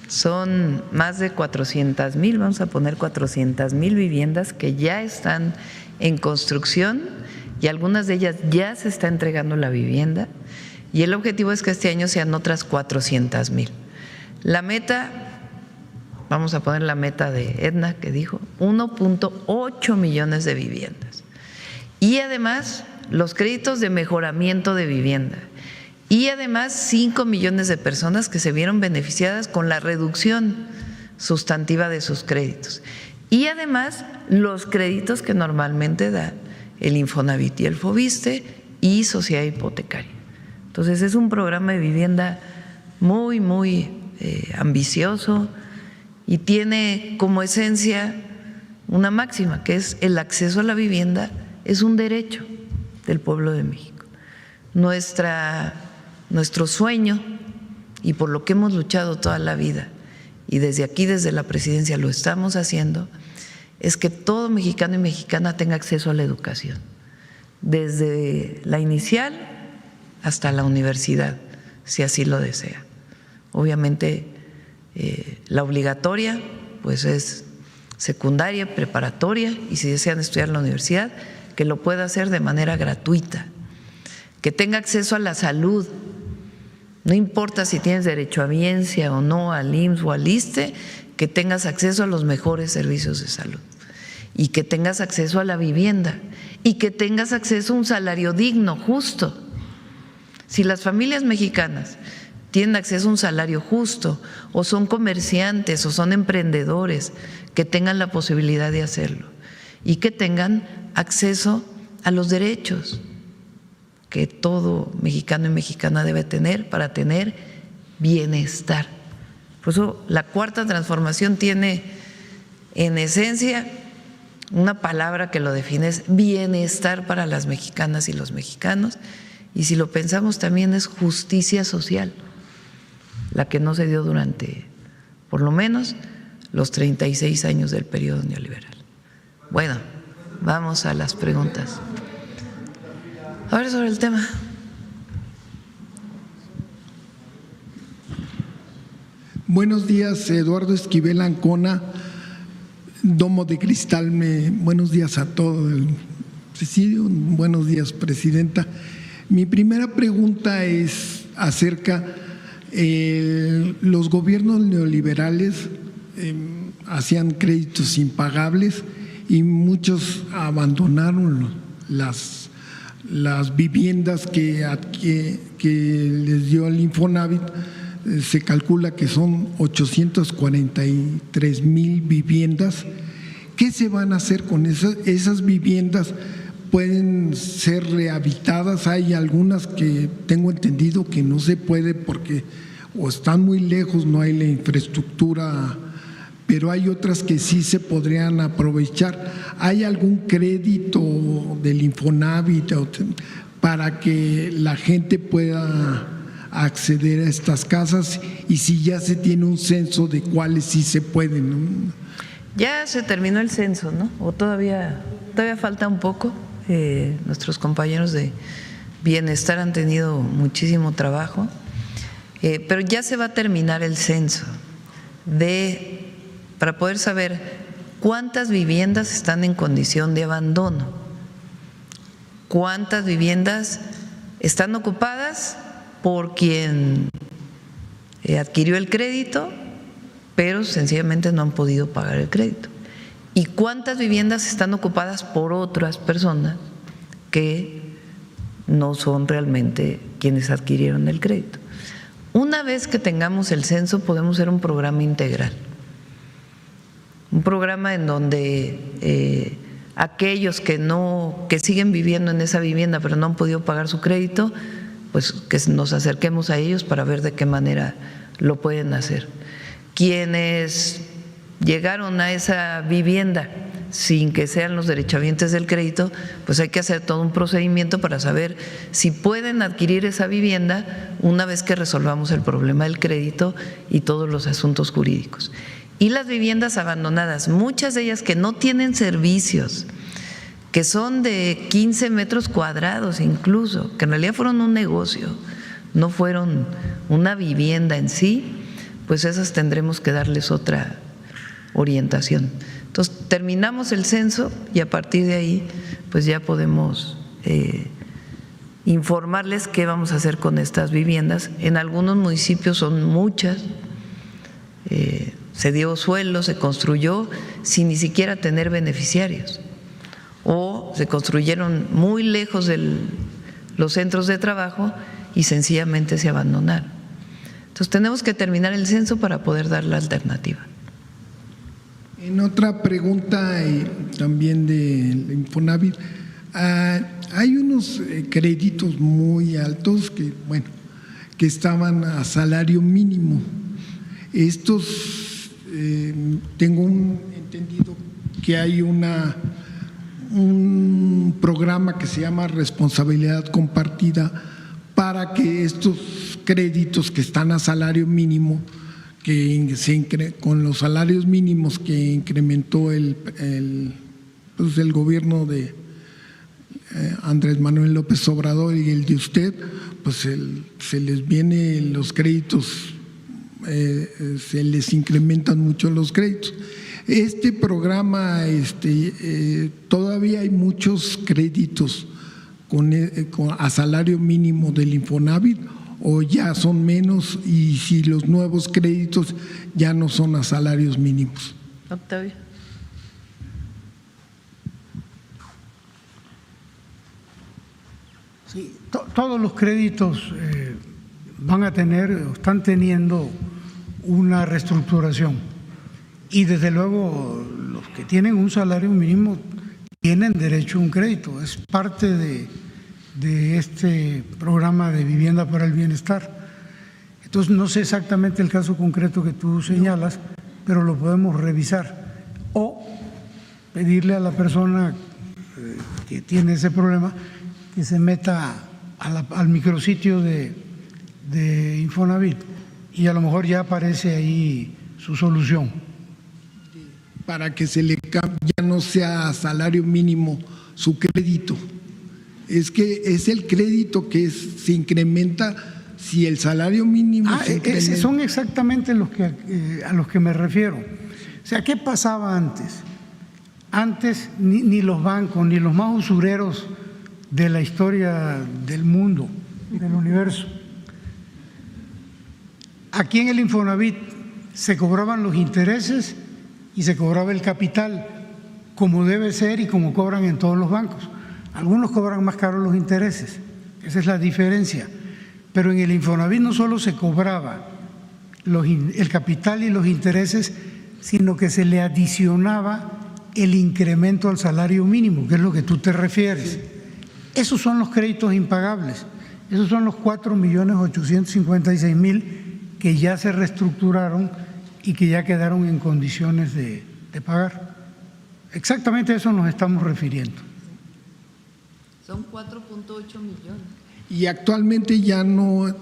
Son más de 400,000, vamos a poner 400,000 viviendas que ya están en construcción y algunas de ellas ya se está entregando la vivienda. Y el objetivo es que este año sean otras 400,000. La meta vamos a poner la meta de Edna que dijo, 1.8 millones de viviendas. Y además los créditos de mejoramiento de vivienda. Y además 5 millones de personas que se vieron beneficiadas con la reducción sustantiva de sus créditos. Y además los créditos que normalmente da el Infonavit y el Foviste y Sociedad Hipotecaria. Entonces es un programa de vivienda muy, muy ambicioso y tiene como esencia una máxima que es el acceso a la vivienda es un derecho del pueblo de México. Nuestro sueño y por lo que hemos luchado toda la vida y desde aquí, desde la presidencia lo estamos haciendo, es que todo mexicano y mexicana tenga acceso a la educación, desde la inicial hasta la universidad, si así lo desea. Obviamente la obligatoria pues es secundaria, preparatoria y si desean estudiar en la universidad, que lo pueda hacer de manera gratuita, que tenga acceso a la salud. No importa si tienes derecho a biencia o no, al IMSS o al ISSSTE, que tengas acceso a los mejores servicios de salud y que tengas acceso a la vivienda y que tengas acceso a un salario digno, justo. Si las familias mexicanas tienen acceso a un salario justo o son comerciantes o son emprendedores, que tengan la posibilidad de hacerlo y que tengan acceso a los derechos que todo mexicano y mexicana debe tener para tener bienestar. Por eso la cuarta transformación tiene en esencia una palabra que lo define, es bienestar para las mexicanas y los mexicanos, y si lo pensamos también es justicia social, la que no se dio durante por lo menos los 36 años del periodo neoliberal. Bueno, vamos a las preguntas. A ver, sobre el tema. Buenos días, Eduardo Esquivel Ancona, Domo de Cristal. Buenos días a todo el presidio. Buenos días, presidenta. Mi primera pregunta es acerca los gobiernos neoliberales hacían créditos impagables y muchos abandonaron las viviendas que les dio el Infonavit. Se calcula que son 843,000 viviendas. ¿Qué se van a hacer con esas viviendas? ¿Pueden ser rehabilitadas? Hay algunas que tengo entendido que no se puede porque o están muy lejos, no hay la infraestructura, pero hay otras que sí se podrían aprovechar. ¿Hay algún crédito del Infonavit para que la gente pueda acceder a estas casas y si ya se tiene un censo de cuáles sí se pueden, ¿no? Ya se terminó el censo, ¿no? O todavía falta un poco. Nuestros compañeros de bienestar han tenido muchísimo trabajo, pero ya se va a terminar el censo para poder saber cuántas viviendas están en condición de abandono, cuántas viviendas están ocupadas por quien adquirió el crédito, pero sencillamente no han podido pagar el crédito. ¿Y cuántas viviendas están ocupadas por otras personas que no son realmente quienes adquirieron el crédito? Una vez que tengamos el censo, podemos hacer un programa integral, un programa en donde aquellos que siguen viviendo en esa vivienda pero no han podido pagar su crédito, pues que nos acerquemos a ellos para ver de qué manera lo pueden hacer. Quienes llegaron a esa vivienda sin que sean los derechohabientes del crédito, pues hay que hacer todo un procedimiento para saber si pueden adquirir esa vivienda una vez que resolvamos el problema del crédito y todos los asuntos jurídicos. Y las viviendas abandonadas, muchas de ellas que no tienen servicios, que son de 15 metros cuadrados incluso, que en realidad fueron un negocio, no fueron una vivienda en sí, pues esas tendremos que darles otra orientación. Entonces terminamos el censo y a partir de ahí pues ya podemos informarles qué vamos a hacer con estas viviendas. En algunos municipios son muchas, se dio suelo, se construyó sin ni siquiera tener beneficiarios, o se construyeron muy lejos de los centros de trabajo y sencillamente se abandonaron. Entonces tenemos que terminar el censo para poder dar la alternativa. En otra pregunta también del Infonavit, hay unos créditos muy altos que estaban a salario mínimo. Estos, tengo entendido que hay un programa que se llama responsabilidad compartida para que estos créditos que están a salario mínimo, con los salarios mínimos que incrementó el gobierno de Andrés Manuel López Obrador y el de usted, pues se les vienen los créditos, se les incrementan mucho los créditos. Este programa, todavía hay muchos créditos a salario mínimo del Infonavit, o ya son menos, y si los nuevos créditos ya no son a salarios mínimos. Octavio. Sí, todos los créditos van a tener o están teniendo una reestructuración, y desde luego los que tienen un salario mínimo tienen derecho a un crédito, es parte de este programa de vivienda para el bienestar. Entonces no sé exactamente el caso concreto que tú señalas, pero lo podemos revisar o pedirle a la persona que tiene ese problema que se meta al micrositio de Infonavit y a lo mejor ya aparece ahí su solución. Para que ya no sea salario mínimo su crédito. Es que es el crédito que se incrementa si el salario mínimo se incrementa. Son exactamente a los que me refiero. O sea, ¿qué pasaba antes? Antes ni los bancos, ni los más usureros de la historia del mundo, del universo. Aquí en el Infonavit se cobraban los intereses y se cobraba el capital, como debe ser y como cobran en todos los bancos. Algunos cobran más caro los intereses, esa es la diferencia. Pero en el Infonavit no solo se cobraba el capital y los intereses, sino que se le adicionaba el incremento al salario mínimo, que es lo que tú te refieres. Esos son los créditos impagables, esos son los 4.856.000 que ya se reestructuraron y que ya quedaron en condiciones de pagar. Exactamente a eso nos estamos refiriendo. Son 4.8 millones. Y actualmente ya no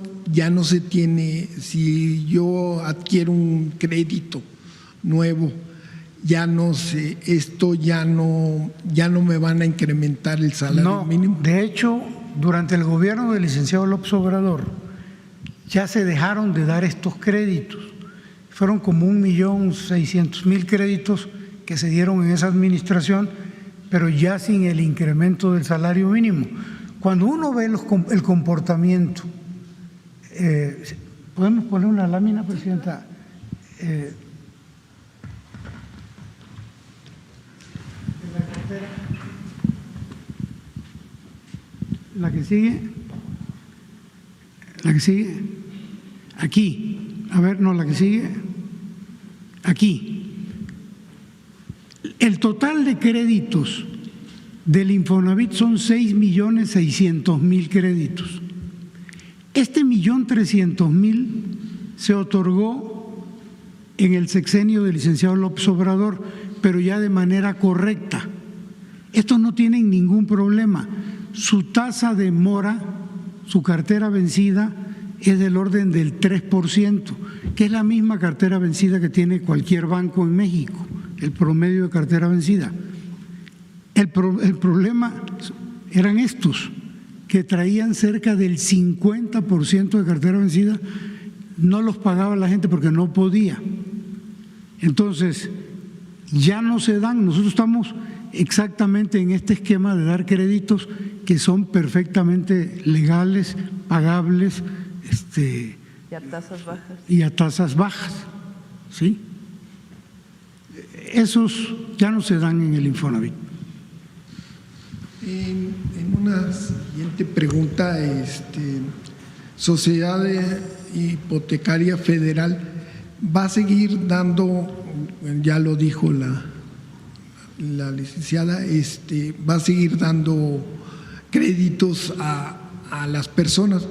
se tiene, si yo adquiero un crédito nuevo, ya no sé, esto ya no me van a incrementar el salario mínimo. De hecho, durante el gobierno del licenciado López Obrador ya se dejaron de dar estos créditos. Fueron como 1.600.000 créditos que se dieron en esa administración, pero ya sin el incremento del salario mínimo. Cuando uno ve el comportamiento, ¿podemos poner una lámina, Presidenta? La que sigue, aquí, a ver, no, la que sigue, aquí. El total de créditos del Infonavit son 6.600.000 créditos. Este 1.300.000 se otorgó en el sexenio del licenciado López Obrador, pero ya de manera correcta. Estos no tienen ningún problema. Su tasa de mora, su cartera vencida, es del orden del 3%, que es la misma cartera vencida que tiene cualquier banco en México, el promedio de cartera vencida. El problema eran estos, que traían cerca del 50% de cartera vencida, no los pagaba la gente porque no podía. Entonces, ya no se dan. Nosotros estamos exactamente en este esquema de dar créditos que son perfectamente legales, pagables, y a tasas bajas. Y a tasas bajas, ¿sí? esos ya no se dan en el Infonavit. En una siguiente pregunta, Sociedad Hipotecaria Federal va a seguir dando, ya lo dijo la licenciada, va a seguir dando créditos a las personas,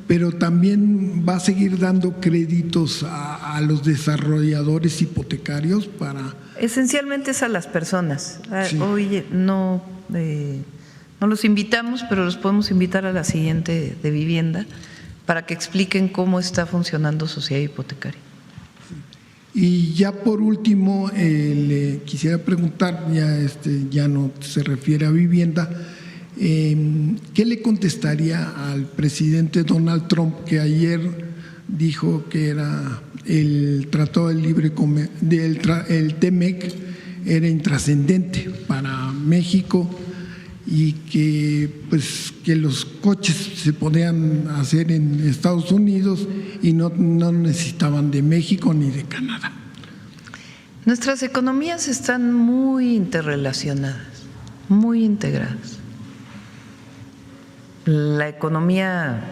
pero también va a seguir dando créditos a los desarrolladores hipotecarios para… Esencialmente es a las personas. Sí. Hoy no los invitamos, pero los podemos invitar a la siguiente de vivienda para que expliquen cómo está funcionando Sociedad Hipotecaria. Y ya por último, le quisiera preguntar, ya no se refiere a vivienda, ¿qué le contestaría al presidente Donald Trump, que ayer dijo que era el Tratado de Libre Comercio, el TEMEC, era intrascendente para México y que los coches se podían hacer en Estados Unidos y no necesitaban de México ni de Canadá? Nuestras economías están muy interrelacionadas, muy integradas. La economía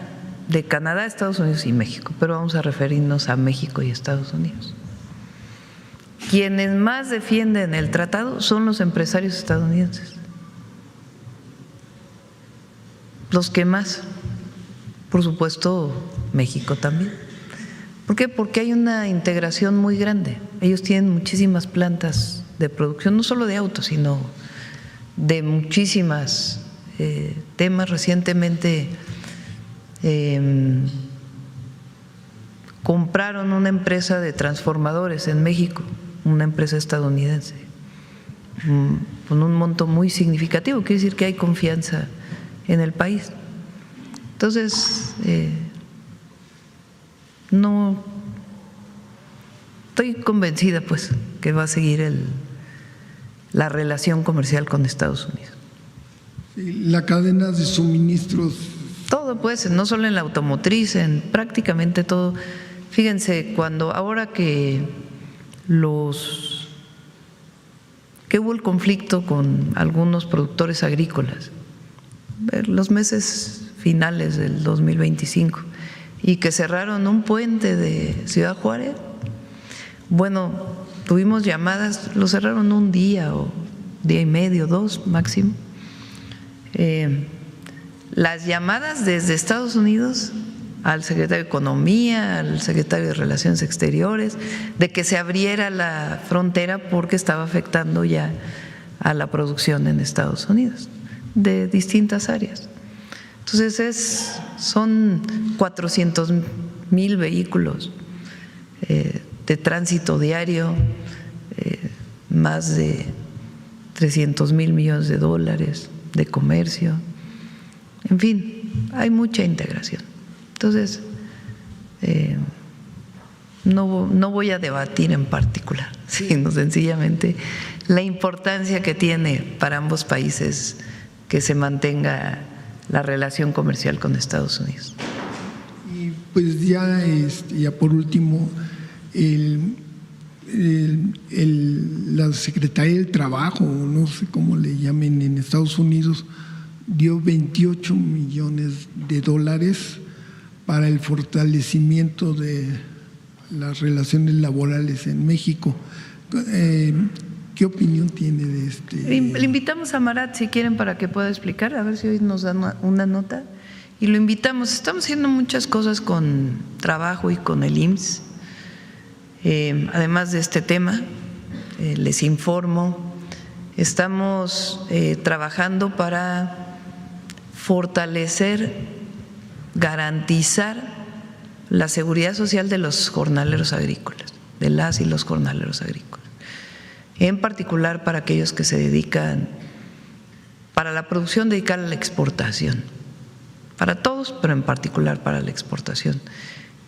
de Canadá, Estados Unidos y México, pero vamos a referirnos a México y Estados Unidos. Quienes más defienden el tratado son los empresarios estadounidenses. Los que más, por supuesto, México también. ¿Por qué? Porque hay una integración muy grande. Ellos tienen muchísimas plantas de producción, no solo de autos, sino de muchísimas temas. Recientemente compraron una empresa de transformadores en México, una empresa estadounidense, con un monto muy significativo. Quiere decir que hay confianza en el país. Entonces, no estoy convencida pues que va a seguir la relación comercial con Estados Unidos. La cadena de suministros. Todo pues, no solo en la automotriz, en prácticamente todo. Fíjense, ahora que hubo el conflicto con algunos productores agrícolas, los meses finales del 2025, y que cerraron un puente de Ciudad Juárez, bueno, tuvimos llamadas, lo cerraron un día o día y medio, 2 máximo. Las llamadas desde Estados Unidos al secretario de Economía, al secretario de Relaciones Exteriores, de que se abriera la frontera porque estaba afectando ya a la producción en Estados Unidos, de distintas áreas. Entonces son 400,000 vehículos de tránsito diario, más de 300,000 millones de dólares de comercio, en fin, hay mucha integración. Entonces, no voy a debatir en particular, sino sencillamente la importancia que tiene para ambos países que se mantenga la relación comercial con Estados Unidos. Y pues ya por último, la Secretaría del Trabajo, no sé cómo le llamen en Estados Unidos, dio 28 millones de dólares para el fortalecimiento de las relaciones laborales en México. ¿Qué opinión tiene de este? Le invitamos a Marat si quieren para que pueda explicar, a ver si hoy nos dan una nota. Y lo invitamos, estamos haciendo muchas cosas con trabajo y con el IMSS. Además de este tema, les informo, estamos trabajando para fortalecer, garantizar la seguridad social de los jornaleros agrícolas, de las y los jornaleros agrícolas, en particular para aquellos que se dedican, para la producción dedicada a la exportación, para todos, pero en particular para la exportación.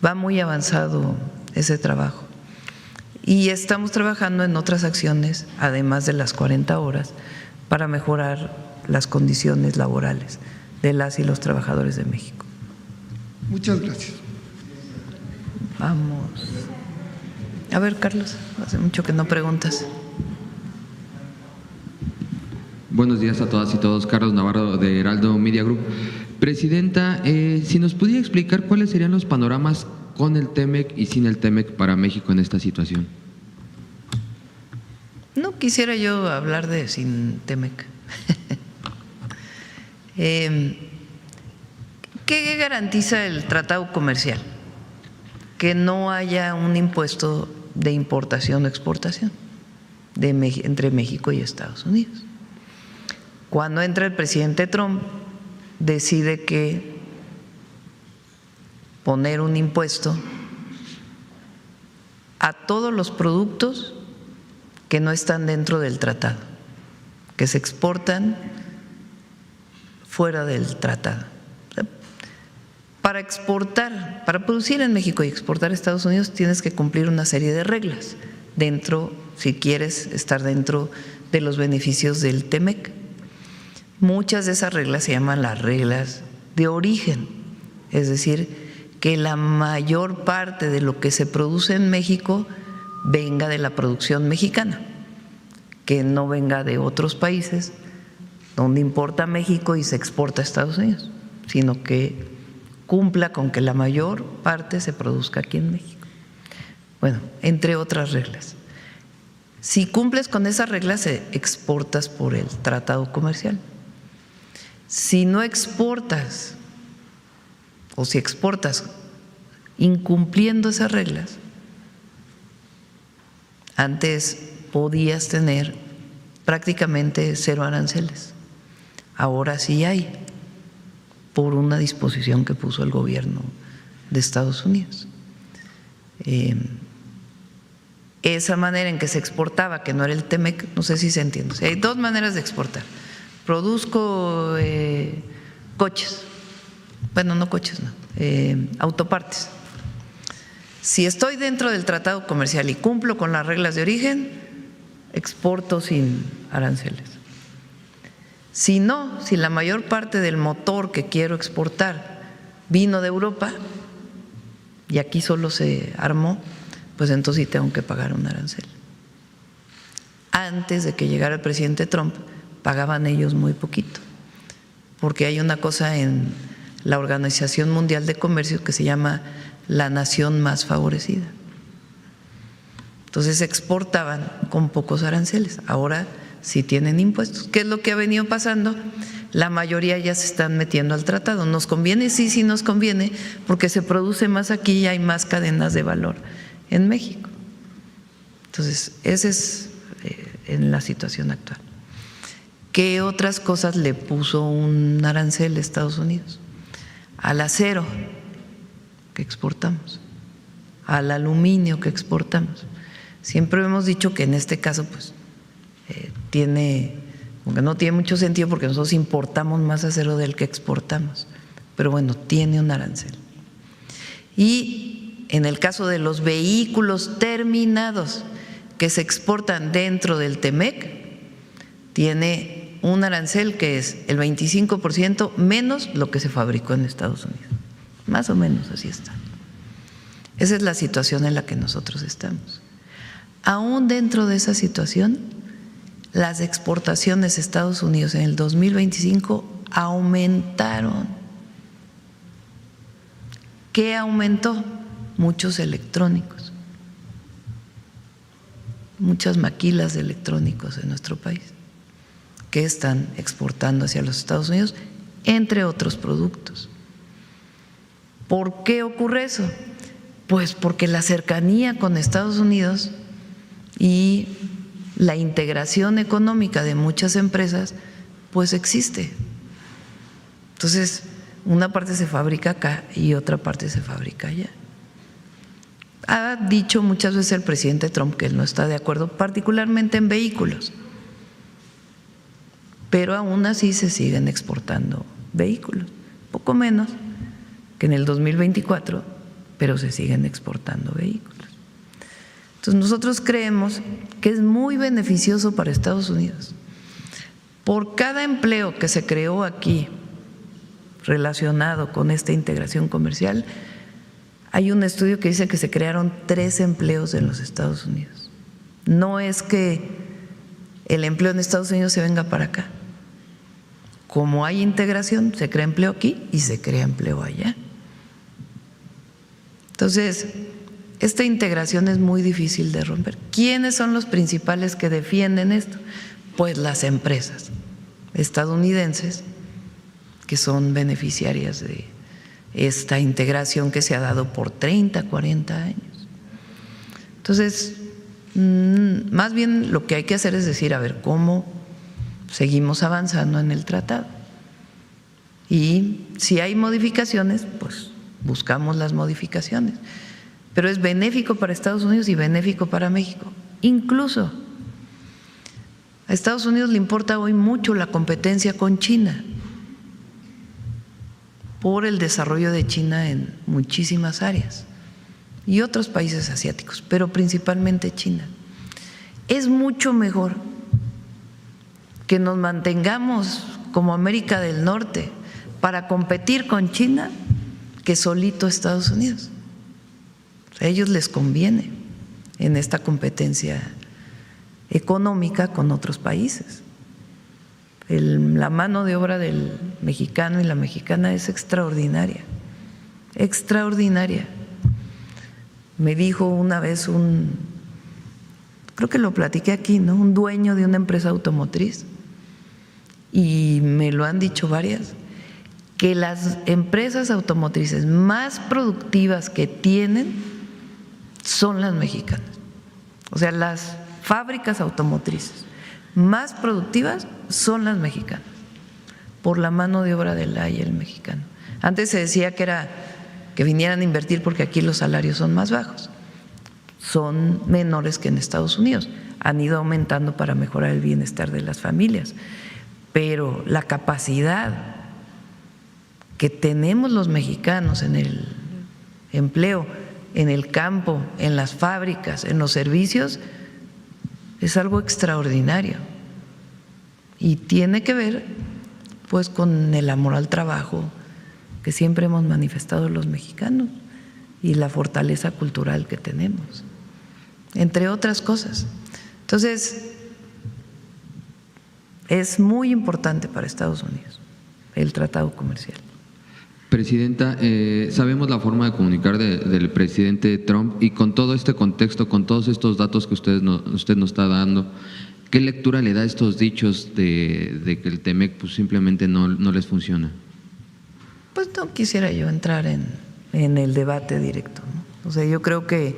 Va muy avanzado ese trabajo. Y estamos trabajando en otras acciones, además de las 40 horas, para mejorar las condiciones laborales de las y los trabajadores de México. Muchas gracias. Vamos. A ver, Carlos, hace mucho que no preguntas. Buenos días a todas y todos. Carlos Navarro, de Heraldo Media Group. Presidenta, si nos pudiera explicar cuáles serían los panoramas con el TEMEC y sin el TEMEC para México en esta situación. No quisiera yo hablar de sin TEMEC. ¿Qué garantiza el tratado comercial? Que no haya un impuesto de importación o exportación entre México y Estados Unidos. Cuando entra el presidente Trump, decide que poner un impuesto a todos los productos que no están dentro del tratado, que se exportan fuera del tratado. Para exportar, para producir en México y exportar a Estados Unidos tienes que cumplir una serie de reglas dentro, si quieres estar dentro de los beneficios del TEMEC. Muchas de esas reglas se llaman las reglas de origen, es decir, que la mayor parte de lo que se produce en México venga de la producción mexicana, que no venga de otros países donde importa México y se exporta a Estados Unidos, sino que cumpla con que la mayor parte se produzca aquí en México. Bueno, entre otras reglas. Si cumples con esas reglas, exportas por el tratado comercial. Si no exportas, o si exportas incumpliendo esas reglas, antes podías tener prácticamente 0 aranceles. Ahora sí hay, por una disposición que puso el gobierno de Estados Unidos. Esa manera en que se exportaba, que no era el TEMEC, no sé si se entiende. O sea, hay dos maneras de exportar. Produzco coches, bueno, no coches, no, autopartes. Si estoy dentro del tratado comercial y cumplo con las reglas de origen, exporto sin aranceles. Si no, si la mayor parte del motor que quiero exportar vino de Europa y aquí solo se armó, pues entonces sí tengo que pagar un arancel. Antes de que llegara el presidente Trump, pagaban ellos muy poquito, porque hay una cosa en la Organización Mundial de Comercio que se llama la nación más favorecida. Entonces exportaban con pocos aranceles, ahora sí tienen impuestos. ¿Qué es lo que ha venido pasando? La mayoría ya se están metiendo al tratado. ¿Nos conviene? Sí, sí nos conviene, porque se produce más aquí y hay más cadenas de valor en México. Entonces, esa es en la situación actual. ¿Qué otras cosas le puso un arancel a Estados Unidos? Al acero que exportamos, al aluminio que exportamos. Siempre hemos dicho que en este caso pues aunque no tiene mucho sentido porque nosotros importamos más acero del que exportamos, pero bueno, tiene un arancel. Y en el caso de los vehículos terminados que se exportan dentro del TEMEC, tiene un arancel que es el 25% menos lo que se fabricó en Estados Unidos. Más o menos así está. Esa es la situación en la que nosotros estamos. Aún dentro de esa situación, las exportaciones a Estados Unidos en el 2025 aumentaron. ¿Qué aumentó? Muchos electrónicos, muchas maquilas de electrónicos en nuestro país que están exportando hacia los Estados Unidos, entre otros productos. ¿Por qué ocurre eso? Pues porque la cercanía con Estados Unidos y la integración económica de muchas empresas pues existe. Entonces, una parte se fabrica acá y otra parte se fabrica allá. Ha dicho muchas veces el presidente Trump que él no está de acuerdo, particularmente en vehículos, pero aún así se siguen exportando vehículos, poco menos que en el 2024, pero se siguen exportando vehículos. Entonces nosotros creemos que es muy beneficioso para Estados Unidos. Por cada empleo que se creó aquí relacionado con esta integración comercial, hay un estudio que dice que se crearon 3 empleos en los Estados Unidos. No es que el empleo en Estados Unidos se venga para acá, como hay integración, se crea empleo aquí y se crea empleo allá. Entonces, esta integración es muy difícil de romper. ¿Quiénes son los principales que defienden esto? Pues las empresas estadounidenses, que son beneficiarias de esta integración que se ha dado por 30, 40 años. Entonces, más bien lo que hay que hacer es decir, a ver, ¿cómo seguimos avanzando en el tratado? Y si hay modificaciones, pues buscamos las modificaciones. Pero es benéfico para Estados Unidos y benéfico para México. Incluso a Estados Unidos le importa hoy mucho la competencia con China por el desarrollo de China en muchísimas áreas y otros países asiáticos, pero principalmente China. Es mucho mejor que nos mantengamos como América del Norte para competir con China que solito Estados Unidos. A ellos les conviene en esta competencia económica con otros países. La mano de obra del mexicano y la mexicana es extraordinaria, extraordinaria. Me dijo una vez creo que lo platiqué aquí, ¿no? Un dueño de una empresa automotriz, y me lo han dicho varias, que las empresas automotrices más productivas que tienen son las mexicanas. O sea, las fábricas automotrices más productivas son las mexicanas, por la mano de obra del y el mexicano. Antes se decía que vinieran a invertir porque aquí los salarios son más bajos, son menores que en Estados Unidos, han ido aumentando para mejorar el bienestar de las familias, pero la capacidad que tenemos los mexicanos en el empleo, en el campo, en las fábricas, en los servicios, es algo extraordinario y tiene que ver pues con el amor al trabajo que siempre hemos manifestado los mexicanos y la fortaleza cultural que tenemos, entre otras cosas. Entonces, es muy importante para Estados Unidos el tratado comercial. Presidenta, sabemos la forma de comunicar del presidente Trump, y con todo este contexto, con todos estos datos que usted nos está dando, ¿qué lectura le da a estos dichos de que el TEMEC pues simplemente no les funciona? Pues no quisiera yo entrar en el debate directo, ¿no? O sea, yo creo que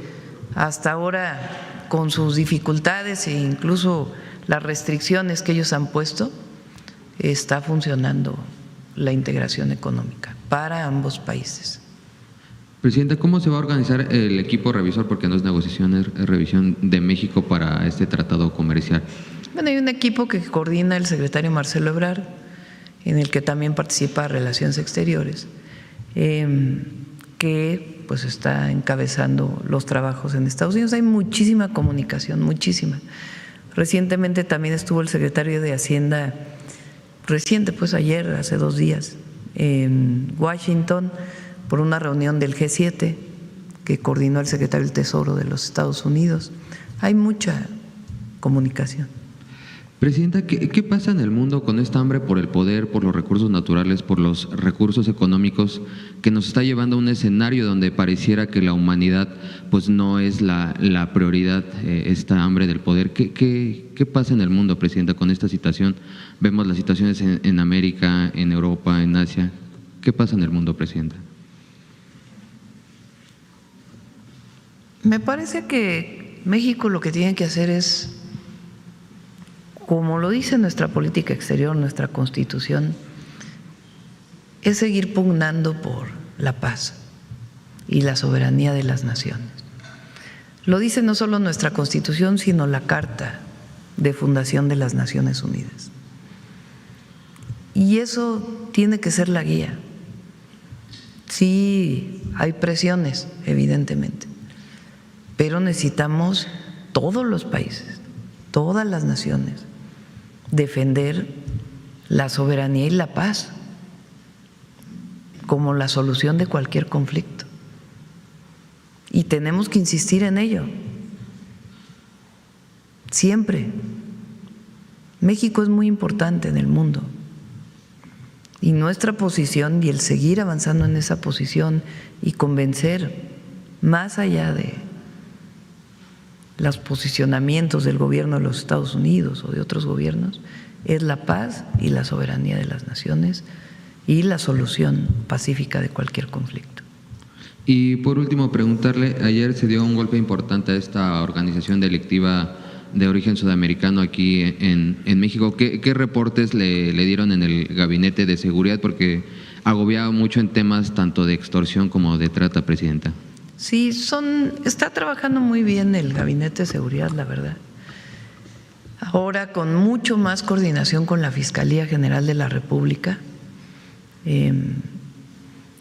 hasta ahora, con sus dificultades e incluso las restricciones que ellos han puesto, está funcionando la integración económica para ambos países. Presidenta, ¿cómo se va a organizar el equipo revisor, porque no es negociación, es revisión de México para este tratado comercial? Bueno, hay un equipo que coordina el secretario Marcelo Ebrard, en el que también participa Relaciones Exteriores, que pues está encabezando los trabajos en Estados Unidos. Hay muchísima comunicación, muchísima. Recientemente también estuvo el secretario de Hacienda, reciente, pues ayer, hace 2 días, en Washington por una reunión del G7 que coordinó el secretario del Tesoro de los Estados Unidos. Hay mucha comunicación. Presidenta, ¿qué pasa en el mundo con esta hambre por el poder, por los recursos naturales, por los recursos económicos, que nos está llevando a un escenario donde pareciera que la humanidad pues no es la prioridad, esta hambre del poder? ¿Qué pasa en el mundo, Presidenta, con esta situación? Vemos las situaciones en América, en Europa, en Asia. ¿Qué pasa en el mundo, Presidenta? Me parece que México lo que tiene que hacer es, como lo dice nuestra política exterior, nuestra Constitución, es seguir pugnando por la paz y la soberanía de las naciones. Lo dice no solo nuestra Constitución, sino la Carta de Fundación de las Naciones Unidas. Y eso tiene que ser la guía. Sí, hay presiones, evidentemente, pero necesitamos todos los países, todas las naciones, defender la soberanía y la paz como la solución de cualquier conflicto. Y tenemos que insistir en ello, siempre. México es muy importante en el mundo, Y nuestra posición y el seguir avanzando en esa posición y convencer más allá de los posicionamientos del gobierno de los Estados Unidos o de otros gobiernos es la paz y la soberanía de las naciones y la solución pacífica de cualquier conflicto. Y por último, preguntarle, ayer se dio un golpe importante a esta organización delictiva de origen sudamericano aquí en México. ¿Qué reportes le dieron en el gabinete de seguridad? Porque agobiaba mucho en temas tanto de extorsión como de trata, Presidenta. Sí, está trabajando muy bien el gabinete de seguridad, la verdad. Ahora con mucho más coordinación con la Fiscalía General de la República.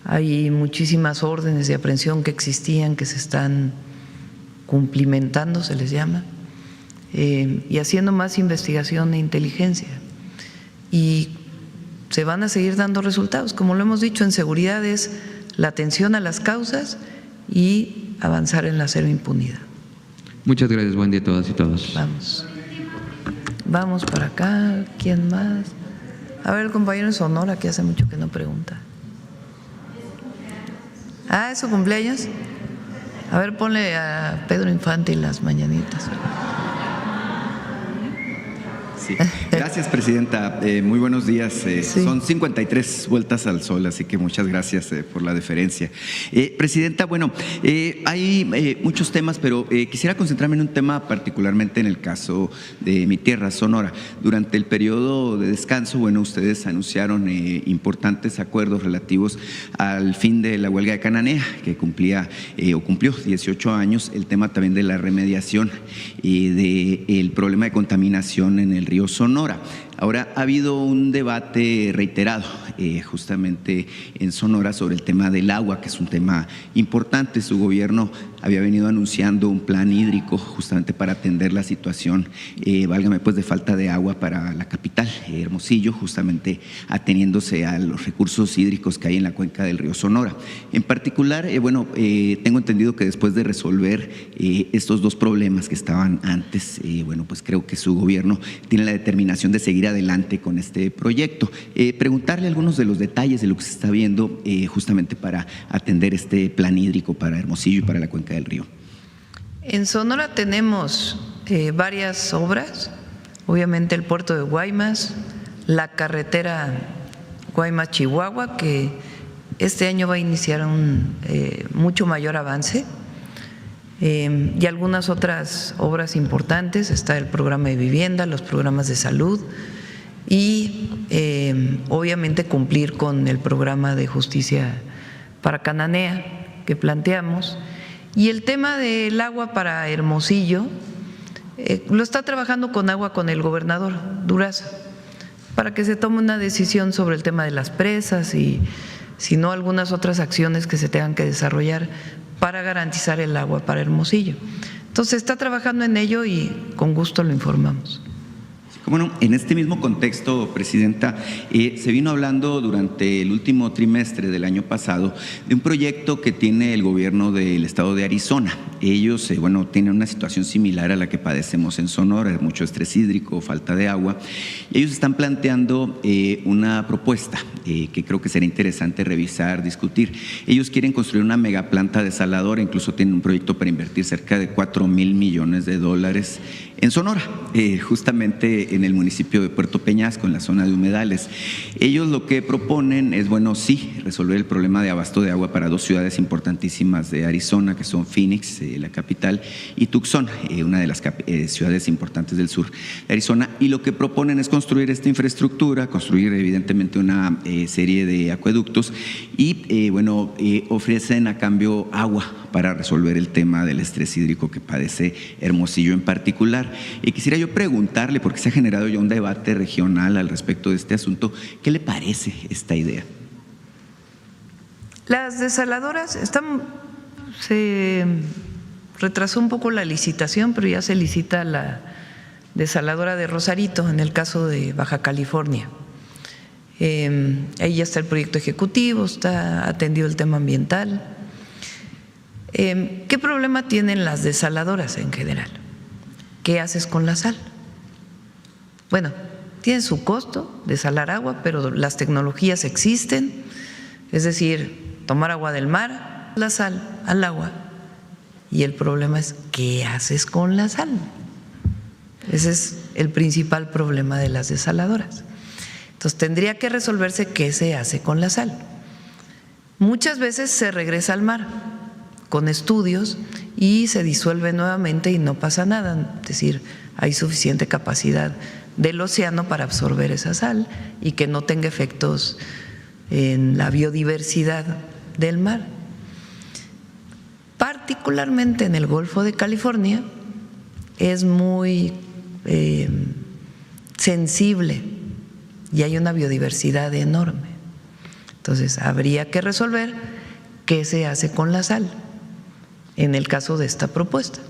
Hay muchísimas órdenes de aprehensión que existían, que se están cumplimentando, se les llama, y haciendo más investigación e inteligencia. Y se van a seguir dando resultados. Como lo hemos dicho, en seguridad es la atención a las causas y avanzar en la cero impunidad. Muchas gracias, buen día a todas y todos. Vamos para acá. ¿Quién más? A ver, el compañero de Sonora, que hace mucho que no pregunta. Ah, ¿es su cumpleaños? A ver, ponle a Pedro Infante y las mañanitas. Sí. Gracias, Presidenta. Muy buenos días. Sí. Son 53 vueltas al sol, así que muchas gracias por la deferencia. Presidenta, bueno, hay muchos temas, pero quisiera concentrarme en un tema particularmente en el caso de mi tierra, Sonora. Durante el periodo de descanso, bueno, ustedes anunciaron importantes acuerdos relativos al fin de la huelga de Cananea, que cumplió 18 años, el tema también de la remediación y del problema de contaminación en el río Sonora. Ahora, ha habido un debate reiterado justamente en Sonora sobre el tema del agua, que es un tema importante. Su gobierno había venido anunciando un plan hídrico justamente para atender la situación, válgame pues, de falta de agua para la capital, Hermosillo, justamente ateniéndose a los recursos hídricos que hay en la cuenca del río Sonora. En particular, tengo entendido que después de resolver estos dos problemas que estaban antes, pues creo que su gobierno tiene la determinación de seguir adelante con este proyecto. Preguntarle algunos de los detalles de lo que se está viendo justamente para atender este plan hídrico para Hermosillo y para la cuenca del río. En Sonora tenemos varias obras, obviamente el puerto de Guaymas, la carretera Guaymas-Chihuahua, que este año va a iniciar un mucho mayor avance, y algunas otras obras importantes. Está el programa de vivienda, los programas de salud y obviamente cumplir con el programa de justicia para Cananea que planteamos. Y el tema del agua para Hermosillo lo está trabajando con agua con el gobernador Durazo para que se tome una decisión sobre el tema de las presas y si no algunas otras acciones que se tengan que desarrollar para garantizar el agua para Hermosillo. Entonces está trabajando en ello y con gusto lo informamos. Bueno, en este mismo contexto, Presidenta, se vino hablando durante el último trimestre del año pasado de un proyecto que tiene el gobierno del estado de Arizona. Ellos, tienen una situación similar a la que padecemos en Sonora, mucho estrés hídrico, falta de agua. Y ellos están planteando una propuesta que creo que será interesante revisar, discutir. Ellos quieren construir una megaplanta desaladora, incluso tienen un proyecto para invertir cerca de $4,000 millones en Sonora, justamente en el municipio de Puerto Peñasco, en la zona de humedales. Ellos lo que proponen es, resolver el problema de abasto de agua para dos ciudades importantísimas de Arizona, que son Phoenix, la capital, y Tucson, una de las ciudades importantes del sur de Arizona. Y lo que proponen es construir esta infraestructura, construir evidentemente una serie de acueductos y, ofrecen a cambio agua para resolver el tema del estrés hídrico que padece Hermosillo en particular. Y quisiera yo preguntarle, porque se ha generado ya un debate regional al respecto de este asunto, ¿qué le parece esta idea? Las desaladoras se retrasó un poco la licitación, pero ya se licita la desaladora de Rosarito, en el caso de Baja California. Ahí ya está el proyecto ejecutivo, está atendido el tema ambiental. ¿Qué problema tienen las desaladoras en general? ¿Qué haces con la sal? Bueno, tiene su costo desalar agua, pero las tecnologías existen, es decir, tomar agua del mar, la sal al agua, y el problema es ¿qué haces con la sal? Ese es el principal problema de las desaladoras. Entonces tendría que resolverse qué se hace con la sal. Muchas veces se regresa al mar con estudios y se disuelve nuevamente y no pasa nada, es decir, hay suficiente capacidad del océano para absorber esa sal y que no tenga efectos en la biodiversidad del mar. Particularmente en el Golfo de California es muy sensible y hay una biodiversidad enorme. Entonces habría que resolver qué se hace con la sal en el caso de esta propuesta.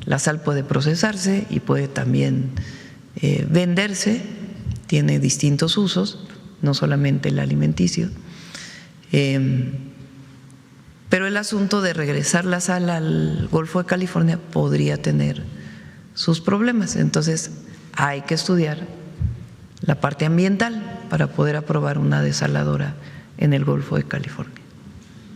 La sal puede procesarse y puede también venderse, tiene distintos usos, no solamente el alimenticio. Pero el asunto de regresar la sal al Golfo de California podría tener sus problemas. Entonces hay que estudiar la parte ambiental para poder aprobar una desaladora en el Golfo de California.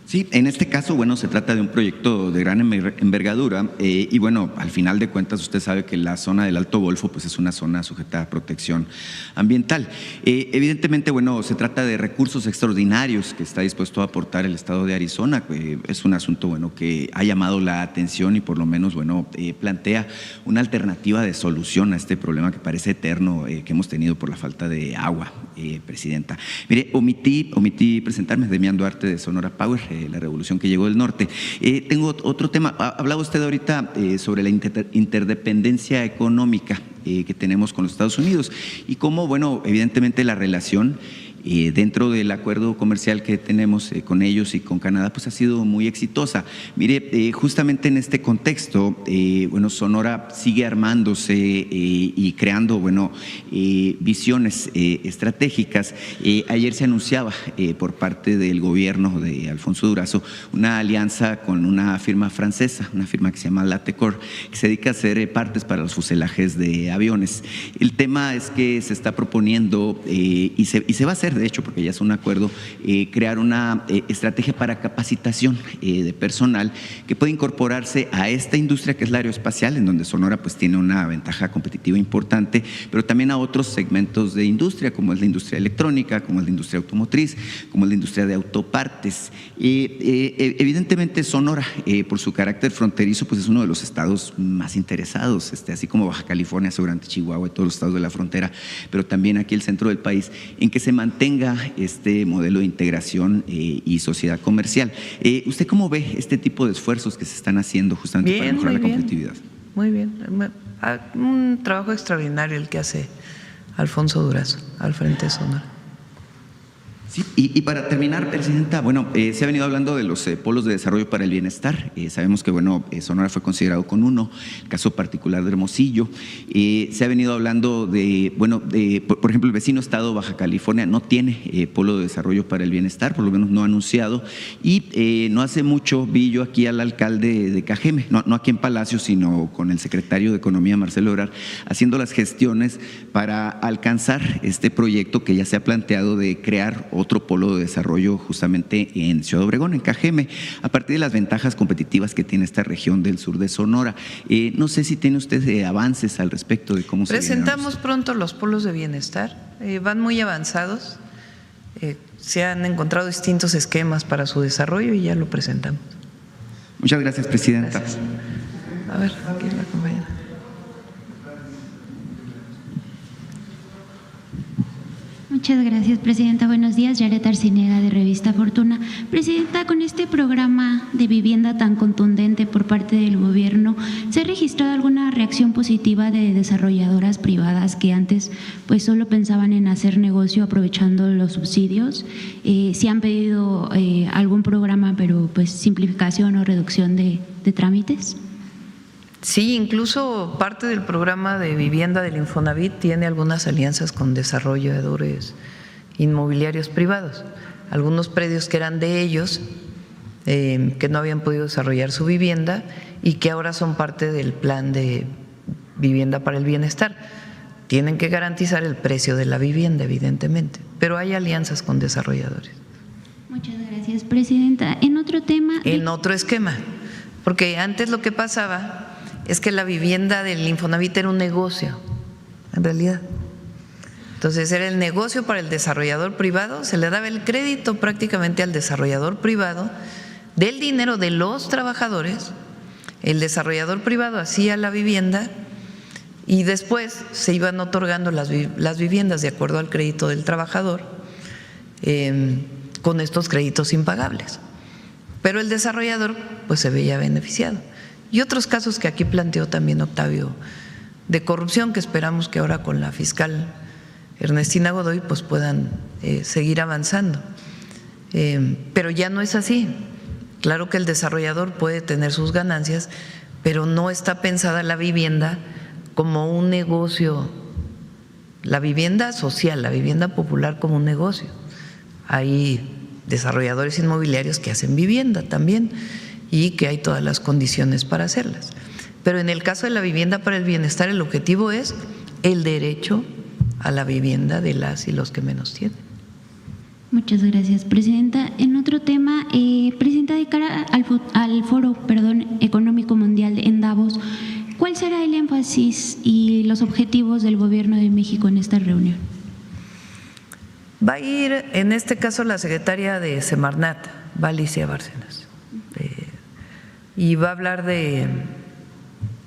Sí, en este caso, bueno, se trata de un proyecto de gran envergadura y bueno, al final de cuentas usted sabe que la zona del Alto Golfo pues es una zona sujeta a protección ambiental. Evidentemente, bueno, se trata de recursos extraordinarios que está dispuesto a aportar el estado de Arizona. Es un asunto, bueno, que ha llamado la atención y por lo menos, bueno, plantea una alternativa de solución a este problema que parece eterno que hemos tenido por la falta de agua, Presidenta. Mire, omití presentarme, Demián Duarte de Sonora Power, la revolución que llegó del norte. Tengo otro tema. Hablaba usted ahorita sobre la interdependencia económica que tenemos con los Estados Unidos y cómo, bueno, evidentemente la relación dentro del acuerdo comercial que tenemos con ellos y con Canadá, pues ha sido muy exitosa. Mire, justamente en este contexto, bueno, Sonora sigue armándose y creando, bueno, visiones estratégicas. Ayer se anunciaba por parte del gobierno de Alfonso Durazo una alianza con una firma francesa, una firma que se llama Latecor, que se dedica a hacer partes para los fuselajes de aviones. El tema es que se está proponiendo y se va a hacer, de hecho, porque ya es un acuerdo, crear una estrategia para capacitación de personal que puede incorporarse a esta industria que es la aeroespacial, en donde Sonora pues tiene una ventaja competitiva importante, pero también a otros segmentos de industria, como es la industria electrónica, como es la industria automotriz, como es la industria de autopartes. Evidentemente Sonora, por su carácter fronterizo, pues es uno de los estados más interesados, así como Baja California, seguramente Chihuahua y todos los estados de la frontera, pero también aquí el centro del país, en que se mantenga este modelo de integración y sociedad comercial. ¿Usted cómo ve este tipo de esfuerzos que se están haciendo justamente para mejorar la competitividad? Muy bien, un trabajo extraordinario el que hace Alfonso Durazo al frente de Sonora. Sí, y para terminar, Presidenta, bueno, se ha venido hablando de los polos de desarrollo para el bienestar. Sabemos que, bueno, Sonora fue considerado con uno, el caso particular de Hermosillo. Se ha venido hablando de, bueno, por ejemplo, el vecino estado Baja California no tiene polo de desarrollo para el bienestar, por lo menos no ha anunciado. Y no hace mucho vi yo aquí al alcalde de Cajeme, no aquí en Palacio, sino con el secretario de Economía, Marcelo Ebrard, haciendo las gestiones para alcanzar este proyecto que ya se ha planteado de crear otro polo de desarrollo justamente en Ciudad Obregón, en Cajeme, a partir de las ventajas competitivas que tiene esta región del sur de Sonora. No sé si tiene usted avances al respecto de cómo se presentamos pronto los polos de bienestar, van muy avanzados, se han encontrado distintos esquemas para su desarrollo y ya lo presentamos. Muchas gracias, Presidenta. Gracias. A ver, aquí la compañera. Muchas gracias, Presidenta. Buenos días, Yaret Arcinega de Revista Fortuna. Presidenta, con este programa de vivienda tan contundente por parte del gobierno, ¿se ha registrado alguna reacción positiva de desarrolladoras privadas que antes pues solo pensaban en hacer negocio aprovechando los subsidios? ¿Si han pedido algún programa, pero pues simplificación o reducción de trámites? Sí, incluso parte del programa de vivienda del Infonavit tiene algunas alianzas con desarrolladores inmobiliarios privados. Algunos predios que eran de ellos, que no habían podido desarrollar su vivienda y que ahora son parte del plan de vivienda para el bienestar. tienen que garantizar el precio de la vivienda, evidentemente, pero hay alianzas con desarrolladores. Muchas gracias, presidenta. En otro tema… En otro esquema, porque antes lo que pasaba es que la vivienda del Infonavit era un negocio, en realidad. Entonces era el negocio para el desarrollador privado, se le daba el crédito prácticamente al desarrollador privado del dinero de los trabajadores, el desarrollador privado hacía la vivienda y después se iban otorgando las viviendas de acuerdo al crédito del trabajador con estos créditos impagables. Pero el desarrollador pues se veía beneficiado. Y otros casos que aquí planteó también Octavio de corrupción que esperamos que ahora con la fiscal Ernestina Godoy pues puedan seguir avanzando. Pero ya no es así. Claro que el desarrollador puede tener sus ganancias, pero no está pensada la vivienda como un negocio, la vivienda social, la vivienda popular como un negocio. Hay desarrolladores inmobiliarios que hacen vivienda también y que hay todas las condiciones para hacerlas. Pero en el caso de la vivienda para el bienestar, el objetivo es el derecho a la vivienda de las y los que menos tienen. Muchas gracias, presidenta. En otro tema, presidenta, de cara al Foro Económico Mundial en Davos, ¿cuál será el énfasis y los objetivos del Gobierno de México en esta reunión? Va a ir, en este caso, la secretaria de Semarnat, va Alicia Bárcenas, y va a hablar de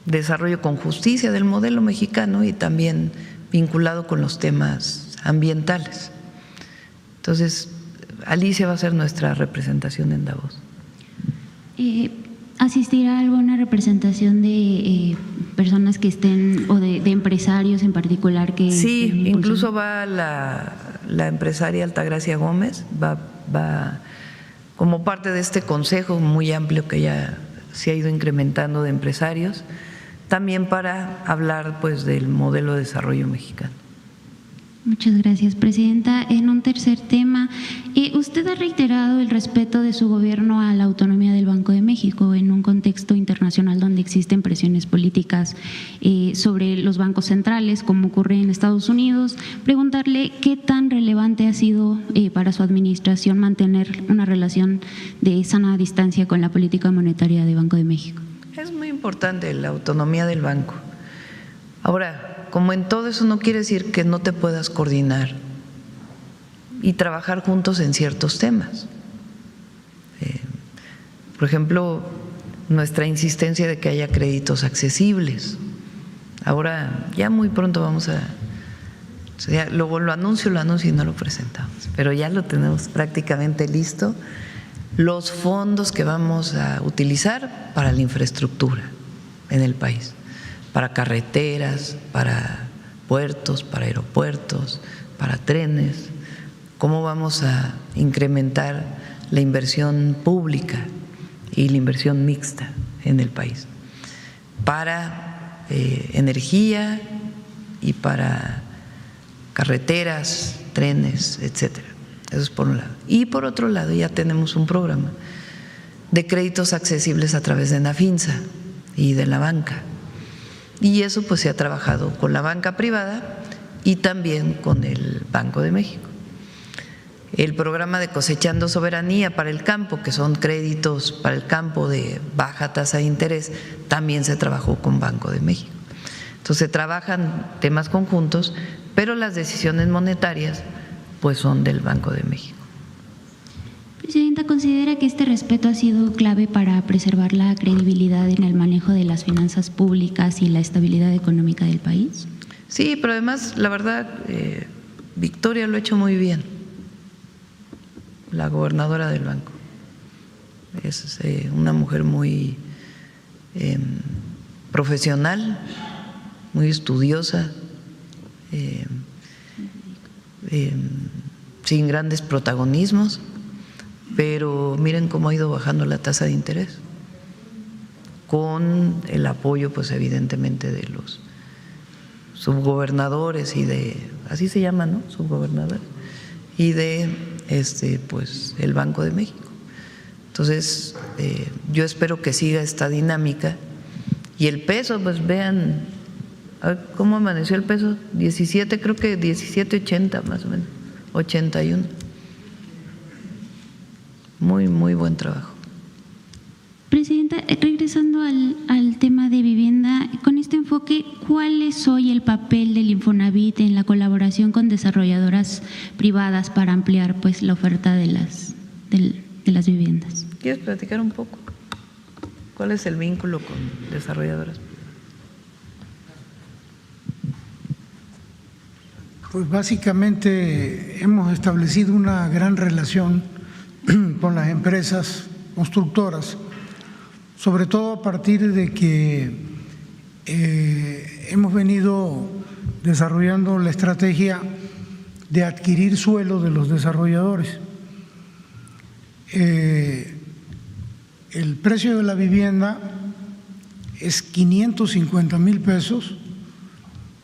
desarrollo con justicia del modelo mexicano y también vinculado con los temas ambientales. Entonces, Alicia va a ser nuestra representación en Davos. ¿Asistirá alguna representación de personas que estén, o de empresarios en particular que… Sí, incluso va la empresaria Altagracia Gómez, va como parte de este consejo muy amplio que ya se ha ido incrementando de empresarios, también para hablar pues del modelo de desarrollo mexicano. Muchas gracias, presidenta. En un tercer tema, usted ha reiterado el respeto de su gobierno a la autonomía del Banco de México en un contexto internacional donde existen presiones políticas sobre los bancos centrales, como ocurre en Estados Unidos. Preguntarle qué tan relevante ha sido para su administración mantener una relación de sana distancia con la política monetaria de Banco de México. Es muy importante la autonomía del banco. Ahora, como en todo eso no quiere decir que no te puedas coordinar y trabajar juntos en ciertos temas. Por ejemplo, nuestra insistencia de que haya créditos accesibles. Ahora, ya muy pronto vamos a… Luego lo anuncio y no lo presentamos, pero ya lo tenemos prácticamente listo. Los fondos que vamos a utilizar para la infraestructura en el país, para carreteras, para puertos, para aeropuertos, para trenes, cómo vamos a incrementar la inversión pública y la inversión mixta en el país, para energía y para carreteras, trenes, etcétera. Eso es por un lado. Y por otro lado ya tenemos un programa de créditos accesibles a través de Nafinsa y de la banca. Y eso pues se ha trabajado con la banca privada y también con el Banco de México. El programa de Cosechando Soberanía para el campo, que son créditos para el campo de baja tasa de interés, también se trabajó con Banco de México. Entonces se trabajan temas conjuntos, pero las decisiones monetarias pues son del Banco de México. Presidenta, ¿considera que este respeto ha sido clave para preservar la credibilidad en el manejo de las finanzas públicas y la estabilidad económica del país? Sí, pero además, la verdad, Victoria lo ha hecho muy bien, la gobernadora del banco. Es una mujer muy profesional, muy estudiosa, sin grandes protagonismos, pero miren cómo ha ido bajando la tasa de interés, con el apoyo pues evidentemente de los subgobernadores y de, así se llaman, ¿no? Subgobernadores, y de pues el Banco de México. Entonces yo espero que siga esta dinámica y el peso, pues vean A ver, ¿cómo amaneció el peso? 17, creo que 17.80 más o menos, 81. Muy, muy buen trabajo. Presidenta, regresando al tema de vivienda, con este enfoque, ¿cuál es hoy el papel del Infonavit en la colaboración con desarrolladoras privadas para ampliar pues la oferta de las viviendas? ¿Quieres platicar un poco? ¿Cuál es el vínculo con desarrolladoras? Pues básicamente hemos establecido una gran relación con las empresas constructoras, sobre todo a partir de que hemos venido desarrollando la estrategia de adquirir suelo de los desarrolladores. El precio de la vivienda es 550,000 pesos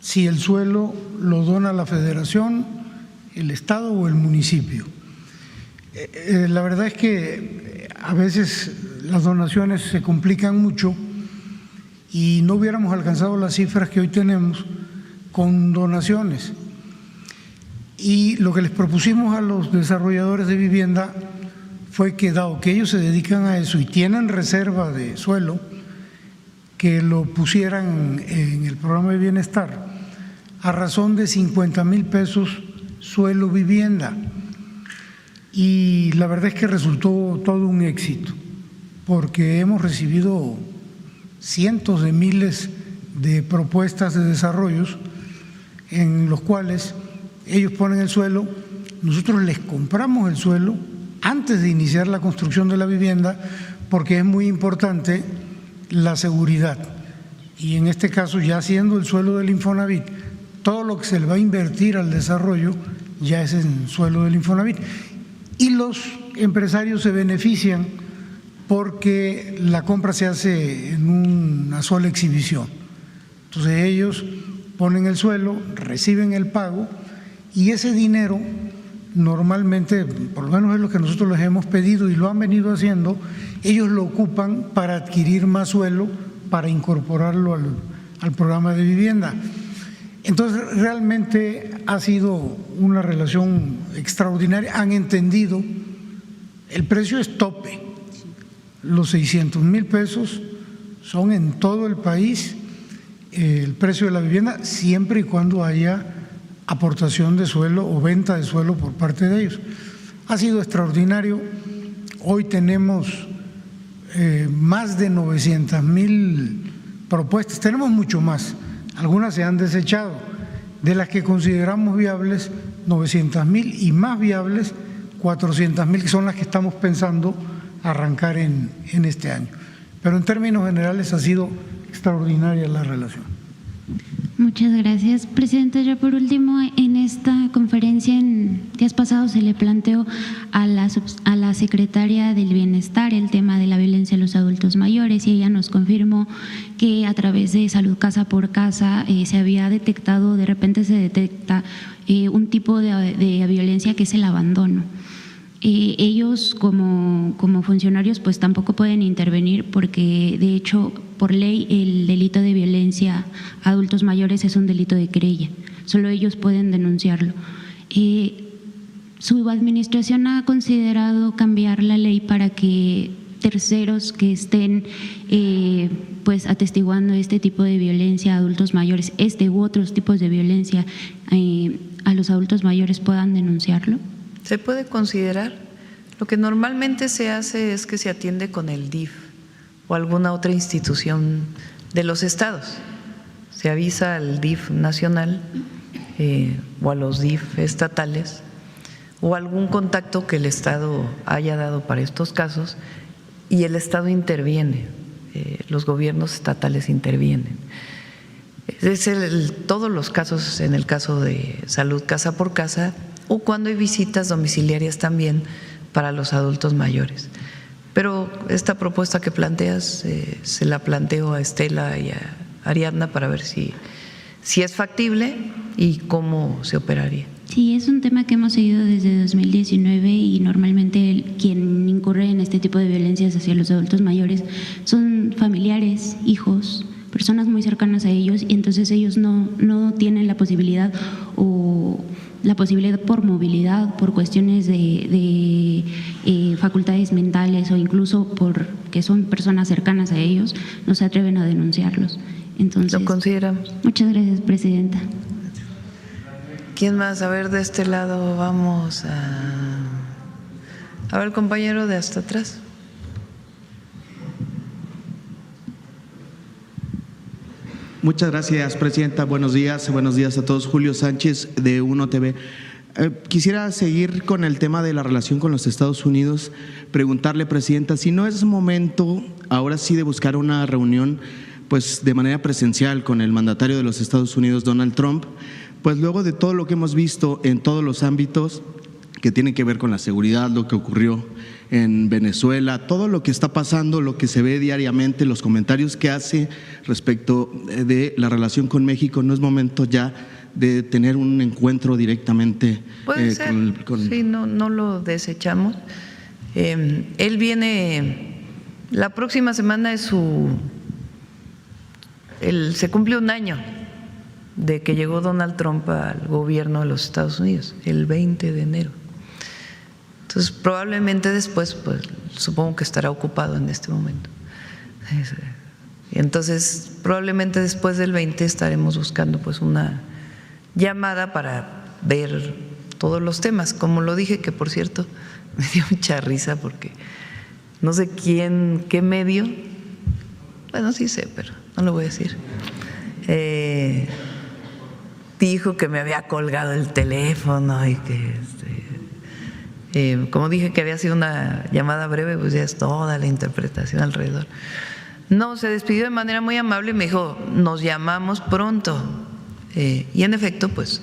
si el suelo lo dona la federación, el estado o el municipio. La verdad es que a veces las donaciones se complican mucho y no hubiéramos alcanzado las cifras que hoy tenemos con donaciones. Y lo que les propusimos a los desarrolladores de vivienda fue que, dado que ellos se dedican a eso y tienen reserva de suelo, que lo pusieran en el programa de bienestar a razón de 50,000 pesos suelo vivienda. Y la verdad es que resultó todo un éxito, porque hemos recibido cientos de miles de propuestas de desarrollos en los cuales ellos ponen el suelo, nosotros les compramos el suelo antes de iniciar la construcción de la vivienda, porque es muy importante la seguridad. Y en este caso, ya siendo el suelo del Infonavit, todo lo que se le va a invertir al desarrollo ya es en suelo del Infonavit. Y los empresarios se benefician porque la compra se hace en una sola exhibición. Entonces ellos ponen el suelo, reciben el pago y ese dinero normalmente, por lo menos es lo que nosotros les hemos pedido y lo han venido haciendo, ellos lo ocupan para adquirir más suelo, para incorporarlo al programa de vivienda. Entonces realmente ha sido una relación extraordinaria, han entendido, el precio es tope, los 600,000 pesos son en todo el país el precio de la vivienda, siempre y cuando haya aportación de suelo o venta de suelo por parte de ellos. Ha sido extraordinario, hoy tenemos más de 900,000 propuestas, tenemos mucho más. Algunas se han desechado, de las que consideramos viables 900,000 y más viables 400,000, que son las que estamos pensando arrancar en este año. Pero en términos generales ha sido extraordinaria la relación. Muchas gracias, Presidenta. Ya por último, en esta conferencia en días pasados se le planteó a la Secretaria del Bienestar el tema de la violencia a los adultos mayores y ella nos confirmó que a través de Salud Casa por Casa se había detectado, de repente se detecta un tipo de violencia que es el abandono. Ellos como funcionarios pues tampoco pueden intervenir porque de hecho por ley el delito de violencia a adultos mayores es un delito de querella, solo ellos pueden denunciarlo. Su administración ha considerado cambiar la ley para que terceros que estén pues atestiguando este tipo de violencia a adultos mayores, u otros tipos de violencia a los adultos mayores puedan denunciarlo. Se puede considerar. Lo que normalmente se hace es que se atiende con el DIF o alguna otra institución de los estados. Se avisa al DIF nacional o a los DIF estatales o algún contacto que el estado haya dado para estos casos y el estado interviene, los gobiernos estatales intervienen. Es todos los casos, en el caso de Salud Casa por Casa, o cuando hay visitas domiciliarias también para los adultos mayores. Pero esta propuesta que planteas se la planteo a Estela y a Ariadna para ver si es factible y cómo se operaría. Sí, es un tema que hemos seguido desde 2019 y normalmente quien incurre en este tipo de violencias hacia los adultos mayores son familiares, hijos, personas muy cercanas a ellos, y entonces ellos no tienen la posibilidad por movilidad, por cuestiones de facultades mentales o incluso porque son personas cercanas a ellos, no se atreven a denunciarlos. Entonces, lo consideramos. Muchas gracias, presidenta. ¿Quién más? A ver, de este lado vamos a ver, el compañero de hasta atrás. Muchas gracias, presidenta. Buenos días a todos. Julio Sánchez, de Uno TV. Quisiera seguir con el tema de la relación con los Estados Unidos, preguntarle, presidenta, si no es momento ahora sí de buscar una reunión pues de manera presencial con el mandatario de los Estados Unidos, Donald Trump, pues luego de todo lo que hemos visto en todos los ámbitos que tienen que ver con la seguridad, lo que ocurrió en Venezuela, todo lo que está pasando, lo que se ve diariamente, los comentarios que hace respecto de la relación con México, ¿no es momento ya de tener un encuentro directamente ¿Puede ser? Sí, no lo desechamos. Él viene, la próxima semana se cumple un año de que llegó Donald Trump al gobierno de los Estados Unidos, el 20 de enero. Entonces, probablemente después, pues supongo que estará ocupado en este momento. Entonces, probablemente después del 20 estaremos buscando pues una llamada para ver todos los temas. Como lo dije, que por cierto, me dio mucha risa porque no sé qué medio, bueno, sí sé, pero no lo voy a decir, dijo que me había colgado el teléfono y que como dije que había sido una llamada breve, pues ya es toda la interpretación alrededor. No, se despidió de manera muy amable y me dijo, nos llamamos pronto. Y en efecto, pues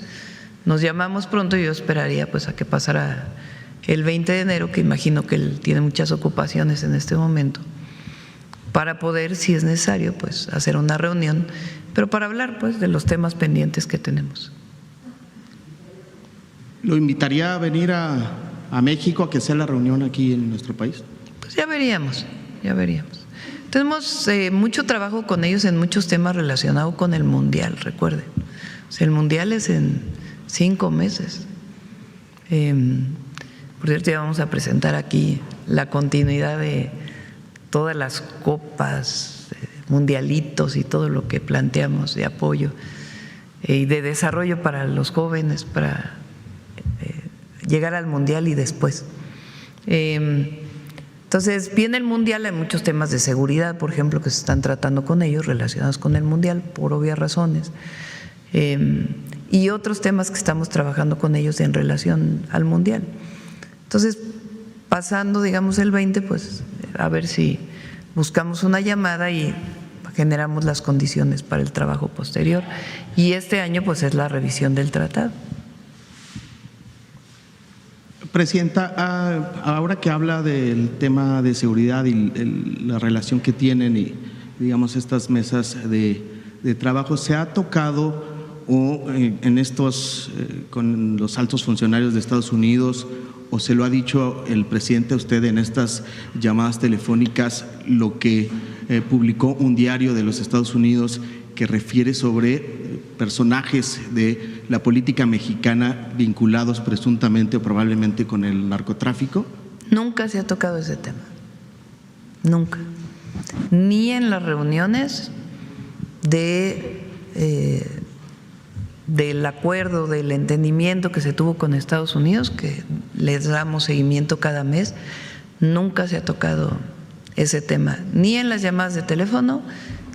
nos llamamos pronto y yo esperaría pues a que pasara el 20 de enero, que imagino que él tiene muchas ocupaciones en este momento, para poder, si es necesario, pues hacer una reunión, pero para hablar pues de los temas pendientes que tenemos. ¿Lo invitaría a venir a México a que sea la reunión aquí en nuestro país? Pues ya veríamos. Tenemos mucho trabajo con ellos en muchos temas relacionados con el Mundial, recuerden. O sea, el Mundial es en 5 meses. Por cierto, ya vamos a presentar aquí la continuidad de todas las copas, mundialitos y todo lo que planteamos de apoyo y de desarrollo para los jóvenes, para llegar al Mundial y después. Entonces, viene el Mundial, hay muchos temas de seguridad, por ejemplo, que se están tratando con ellos, relacionados con el Mundial, por obvias razones, y otros temas que estamos trabajando con ellos en relación al Mundial. Entonces, pasando, digamos, el 20, pues a ver si buscamos una llamada y generamos las condiciones para el trabajo posterior. Y este año, pues es la revisión del tratado. Presidenta, ahora que habla del tema de seguridad y la relación que tienen y, digamos, estas mesas de trabajo, ¿se ha tocado en estos con los altos funcionarios de Estados Unidos o se lo ha dicho el presidente a usted en estas llamadas telefónicas lo que publicó un diario de los Estados Unidos que refiere sobre personajes de la política mexicana vinculados presuntamente o probablemente con el narcotráfico? Nunca se ha tocado ese tema, nunca, ni en las reuniones del acuerdo, del entendimiento que se tuvo con Estados Unidos, que les damos seguimiento cada mes, nunca se ha tocado ese tema, ni en las llamadas de teléfono,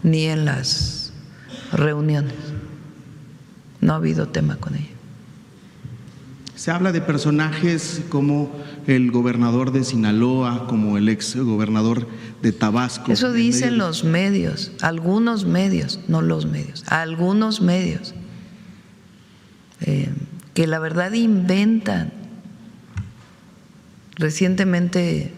ni en las reuniones. No ha habido tema con ello. Se habla de personajes como el gobernador de Sinaloa, como el ex gobernador de Tabasco. Eso dicen los medios, algunos medios, no los medios, algunos medios, que la verdad inventan. Recientemente,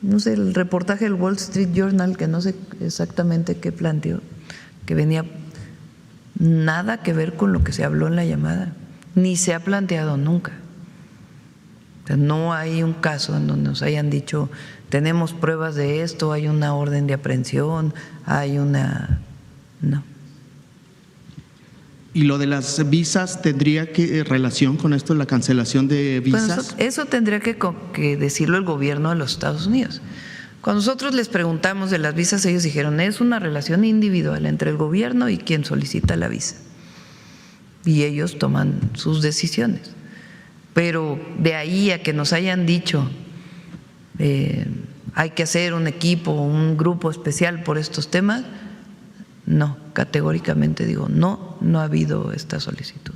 no sé, el reportaje del Wall Street Journal, que no sé exactamente qué planteó, que venía nada que ver con lo que se habló en la llamada, ni se ha planteado nunca. O sea, no hay un caso en donde nos hayan dicho tenemos pruebas de esto, hay una orden de aprehensión, hay una no. ¿Y lo de las visas tendría que relación con esto, la cancelación de visas? Bueno, eso tendría que decirlo el gobierno de los Estados Unidos. Cuando nosotros les preguntamos de las visas, ellos dijeron, es una relación individual entre el gobierno y quien solicita la visa. Y ellos toman sus decisiones. Pero de ahí a que nos hayan dicho, hay que hacer un equipo, un grupo especial por estos temas, no, categóricamente digo, no ha habido esta solicitud.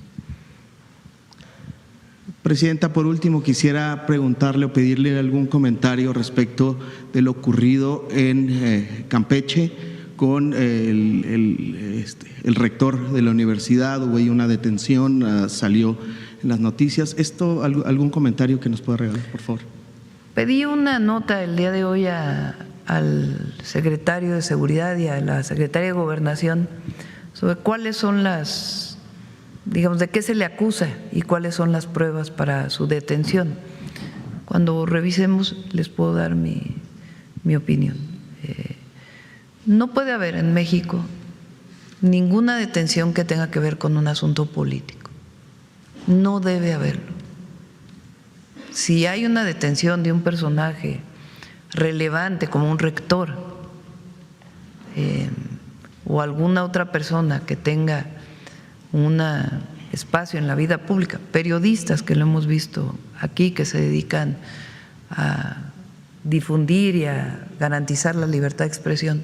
Presidenta, por último, quisiera preguntarle o pedirle algún comentario respecto de lo ocurrido en Campeche con el rector de la universidad. Hubo ahí una detención, salió en las noticias. ¿Algún comentario que nos pueda regalar, por favor? Pedí una nota el día de hoy al secretario de Seguridad y a la secretaria de Gobernación sobre cuáles son las, digamos, de qué se le acusa y cuáles son las pruebas para su detención. Cuando revisemos les puedo dar mi opinión. No puede haber en México ninguna detención que tenga que ver con un asunto político. No debe haberlo. Si hay una detención de un personaje relevante como un rector o alguna otra persona que tenga un espacio en la vida pública, periodistas que lo hemos visto aquí que se dedican a difundir y a garantizar la libertad de expresión,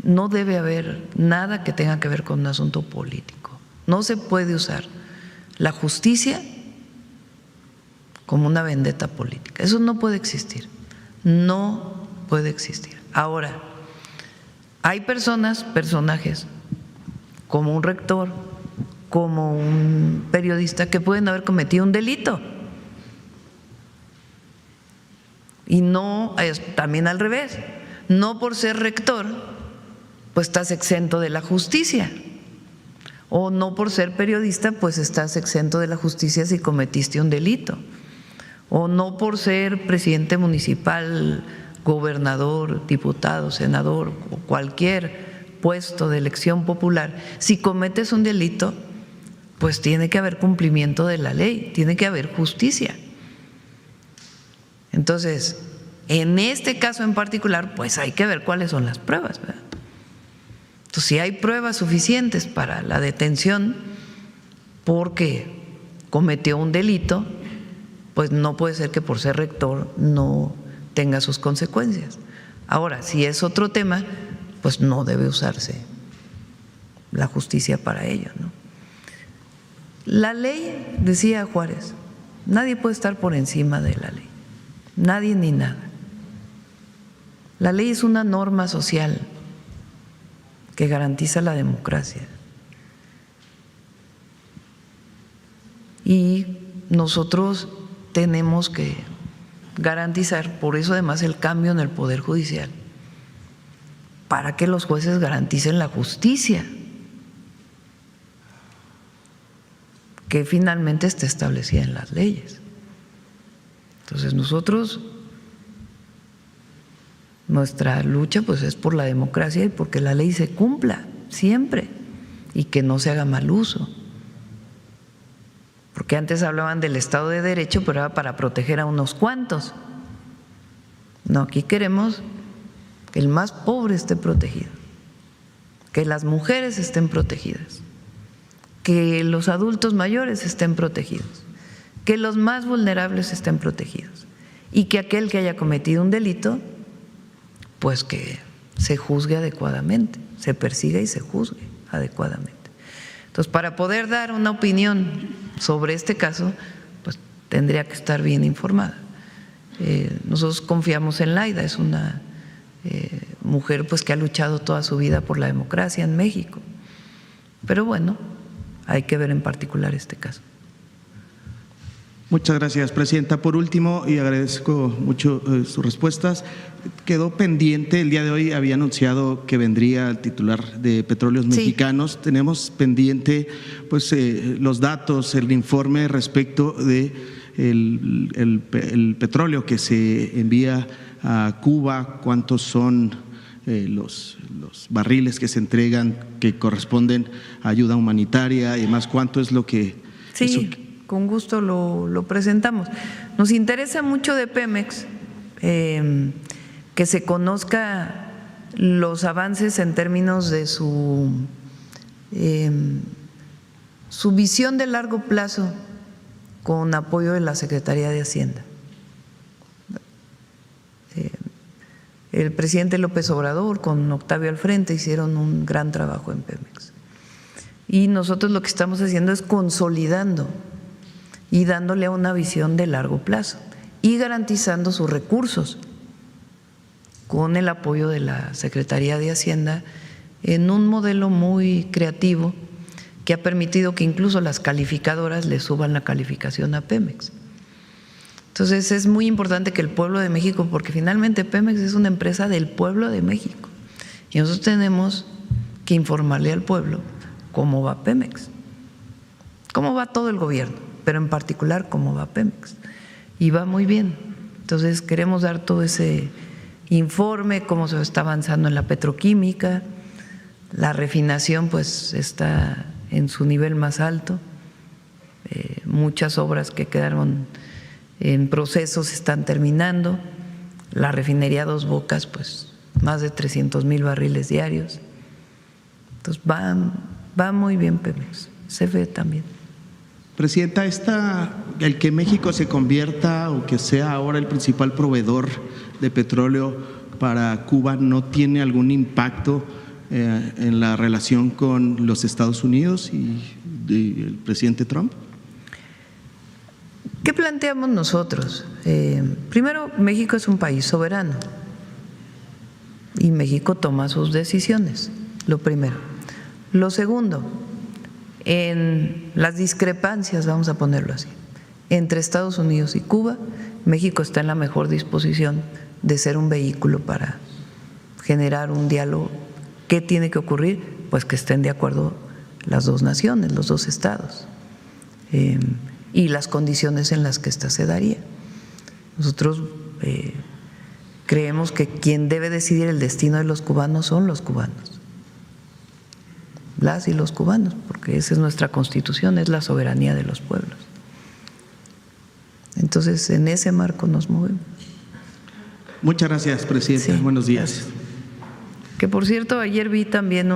no debe haber nada que tenga que ver con un asunto político. No se puede usar la justicia como una vendetta política. Eso no puede existir. No puede existir. Ahora, hay personajes, como un rector, como un periodista, que pueden haber cometido un delito. Y no, también al revés, no por ser rector, pues estás exento de la justicia. O no por ser periodista, pues estás exento de la justicia si cometiste un delito. O no por ser presidente municipal, gobernador, diputado, senador o cualquier puesto de elección popular, si cometes un delito, pues tiene que haber cumplimiento de la ley, tiene que haber justicia. Entonces, en este caso en particular, pues hay que ver cuáles son las pruebas, ¿verdad? Entonces, si hay pruebas suficientes para la detención porque cometió un delito, pues no puede ser que por ser rector no tenga sus consecuencias. Ahora, si es otro tema, pues no debe usarse la justicia para ello, ¿no? La ley, decía Juárez, nadie puede estar por encima de la ley, nadie ni nada. La ley es una norma social que garantiza la democracia. Y nosotros tenemos que garantizar, por eso además el cambio en el Poder Judicial, para que los jueces garanticen la justicia que finalmente está establecida en las leyes. Entonces nosotros, nuestra lucha pues es por la democracia y porque la ley se cumpla siempre y que no se haga mal uso. Porque antes hablaban del Estado de Derecho, pero era para proteger a unos cuantos. No, aquí queremos que el más pobre esté protegido, que las mujeres estén protegidas, que los adultos mayores estén protegidos, que los más vulnerables estén protegidos y que aquel que haya cometido un delito, pues que se juzgue adecuadamente, se persiga y se juzgue adecuadamente. Entonces, para poder dar una opinión sobre este caso, pues tendría que estar bien informada. Nosotros confiamos en Laida, es una mujer pues que ha luchado toda su vida por la democracia en México. Pero bueno, hay que ver en particular este caso. Muchas gracias, Presidenta. Por último, y agradezco mucho sus respuestas, quedó pendiente, el día de hoy había anunciado que vendría el titular de Petróleos Mexicanos. Sí. Tenemos pendiente pues los datos, el informe respecto de el petróleo que se envía a Cuba, cuántos son los barriles que se entregan, que corresponden a ayuda humanitaria y demás? ¿Cuánto es lo que… Sí, con gusto lo presentamos. Nos interesa mucho de Pemex que se conozca los avances en términos de su visión de largo plazo con apoyo de la Secretaría de Hacienda. El presidente López Obrador con Octavio al frente hicieron un gran trabajo en Pemex. Y nosotros lo que estamos haciendo es consolidando y dándole una visión de largo plazo y garantizando sus recursos con el apoyo de la Secretaría de Hacienda en un modelo muy creativo que ha permitido que incluso las calificadoras le suban la calificación a Pemex. Entonces es muy importante que el pueblo de México, porque finalmente Pemex es una empresa del pueblo de México y nosotros tenemos que informarle al pueblo cómo va Pemex, cómo va todo el gobierno, pero en particular cómo va Pemex. Y va muy bien. Entonces queremos dar todo ese informe, cómo se está avanzando en la petroquímica, la refinación pues está en su nivel más alto, muchas obras que quedaron en proceso se están terminando, la refinería Dos Bocas pues más de 300,000 barriles diarios. Entonces va muy bien Pemex, CFE también. Presidenta, el que México se convierta o que sea ahora el principal proveedor de petróleo para Cuba, ¿no tiene algún impacto en la relación con los Estados Unidos y el presidente Trump? ¿Qué planteamos nosotros? Primero, México es un país soberano y México toma sus decisiones, lo primero. Lo segundo, en las discrepancias, vamos a ponerlo así, entre Estados Unidos y Cuba, México está en la mejor disposición de ser un vehículo para generar un diálogo. ¿Qué tiene que ocurrir? Pues que estén de acuerdo las dos naciones, los dos estados, y las condiciones en las que ésta se daría. Nosotros creemos que quien debe decidir el destino de los cubanos son los cubanos, las y los cubanos, porque esa es nuestra Constitución, es la soberanía de los pueblos. Entonces, en ese marco nos movemos. Muchas gracias, presidente. Sí, buenos días. Gracias. Que por cierto, ayer vi también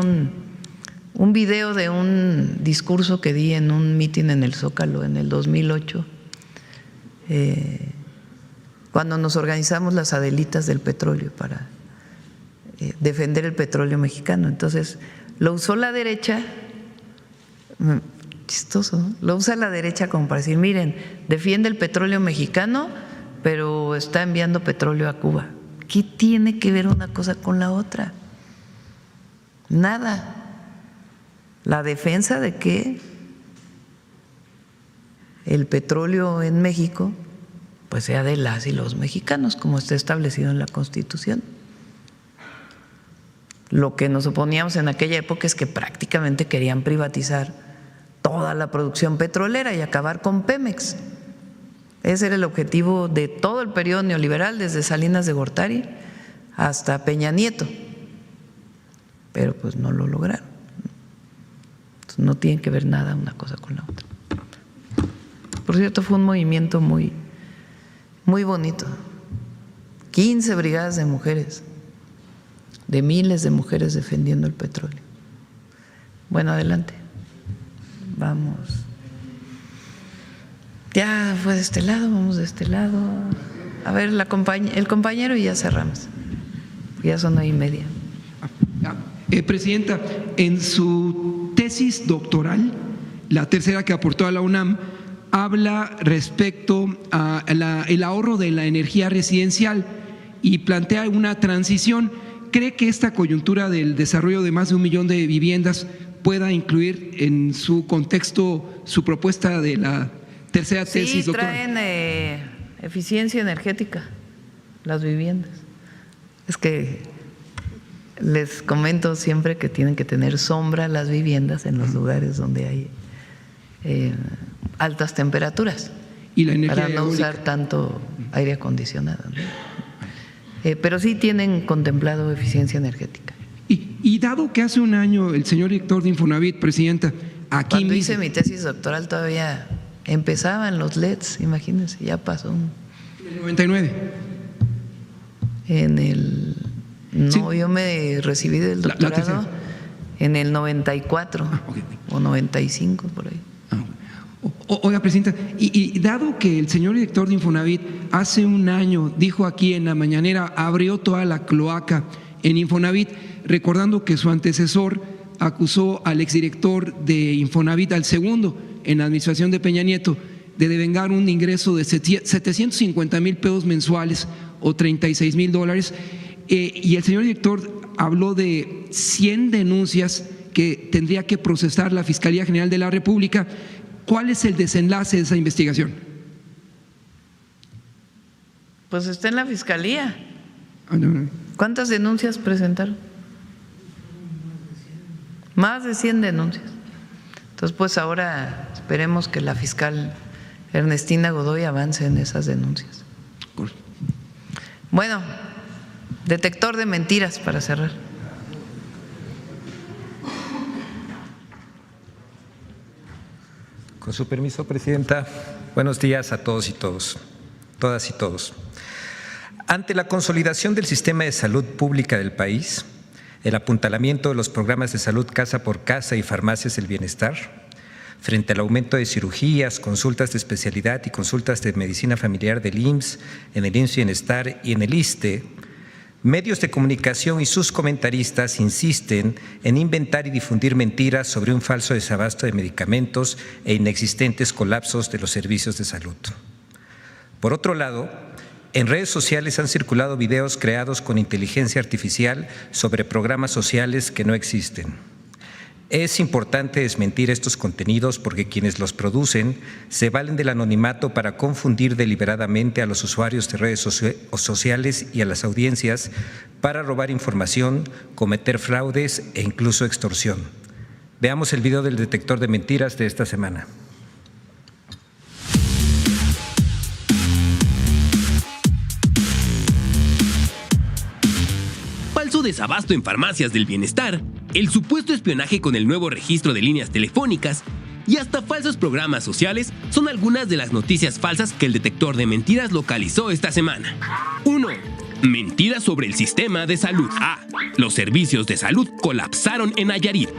un video de un discurso que di en un mitin en el Zócalo en el 2008, cuando nos organizamos las Adelitas del petróleo para defender el petróleo mexicano. Entonces, lo usó la derecha, chistoso, ¿no? Lo usa la derecha como para decir, miren, defiende el petróleo mexicano, pero está enviando petróleo a Cuba. ¿Qué tiene que ver una cosa con la otra? Nada. La defensa de que el petróleo en México pues sea de las y los mexicanos, como está establecido en la Constitución. Lo que nos oponíamos en aquella época es que prácticamente querían privatizar toda la producción petrolera y acabar con Pemex. Ese era el objetivo de todo el periodo neoliberal, desde Salinas de Gortari hasta Peña Nieto, pero pues no lo lograron. Entonces, no tiene que ver nada una cosa con la otra. Por cierto, fue un movimiento muy bonito. 15 brigadas de mujeres, de miles de mujeres defendiendo el petróleo. Bueno, adelante. Vamos. Ya fue de este lado, vamos de este lado. A ver, el compañero y ya cerramos. Ya son 9:30. Presidenta, en su tesis doctoral, la tercera que aportó a la UNAM, habla respecto a el ahorro de la energía residencial y plantea una transición. ¿Cree que esta coyuntura del desarrollo de más de 1 millón de viviendas pueda incluir en su contexto su propuesta de la tercera tesis doctoral? Sí, traen eficiencia energética las viviendas. Es que les comento siempre que tienen que tener sombra las viviendas en los lugares donde hay altas temperaturas, y la energía para no eólica, usar tanto aire acondicionado, ¿no? pero sí tienen contemplado eficiencia energética. Y dado que hace un año el señor director de Infonavit, presidenta, aquí Cuando mismo, hice mi tesis doctoral todavía empezaban los LEDs, imagínense, ya pasó. En el 99. No, Sí. yo me recibí del La doctorado tercera. en el 94 Okay. o 95 por ahí. Oiga, presidenta, y dado que el señor director de Infonavit hace un año dijo aquí en la mañanera, abrió toda la cloaca en Infonavit, recordando que su antecesor acusó al exdirector de Infonavit, al segundo en la administración de Peña Nieto, de devengar un ingreso de 750,000 pesos mensuales o $36,000, y el señor director habló de 100 denuncias que tendría que procesar la Fiscalía General de la República. ¿Cuál es el desenlace de esa investigación? Pues está en la fiscalía. No. ¿Cuántas denuncias presentaron? Más de 100 denuncias. Entonces, pues ahora esperemos que la fiscal Ernestina Godoy avance en esas denuncias. Bueno, detector de mentiras para cerrar. Con su permiso, presidenta, buenos días a todos y todas y todos. Ante la consolidación del sistema de salud pública del país, el apuntalamiento de los programas de salud casa por casa y farmacias del bienestar, frente al aumento de cirugías, consultas de especialidad y consultas de medicina familiar del IMSS, en el IMSS Bienestar y en el ISSSTE, medios de comunicación y sus comentaristas insisten en inventar y difundir mentiras sobre un falso desabasto de medicamentos e inexistentes colapsos de los servicios de salud. Por otro lado, en redes sociales han circulado videos creados con inteligencia artificial sobre programas sociales que no existen. Es importante desmentir estos contenidos porque quienes los producen se valen del anonimato para confundir deliberadamente a los usuarios de redes sociales y a las audiencias para robar información, cometer fraudes e incluso extorsión. Veamos el video del detector de mentiras de esta semana. Falso desabasto en farmacias del bienestar, el supuesto espionaje con el nuevo registro de líneas telefónicas y hasta falsos programas sociales son algunas de las noticias falsas que el detector de mentiras localizó esta semana. 1. Mentiras sobre el sistema de salud. Los servicios de salud colapsaron en Nayarit.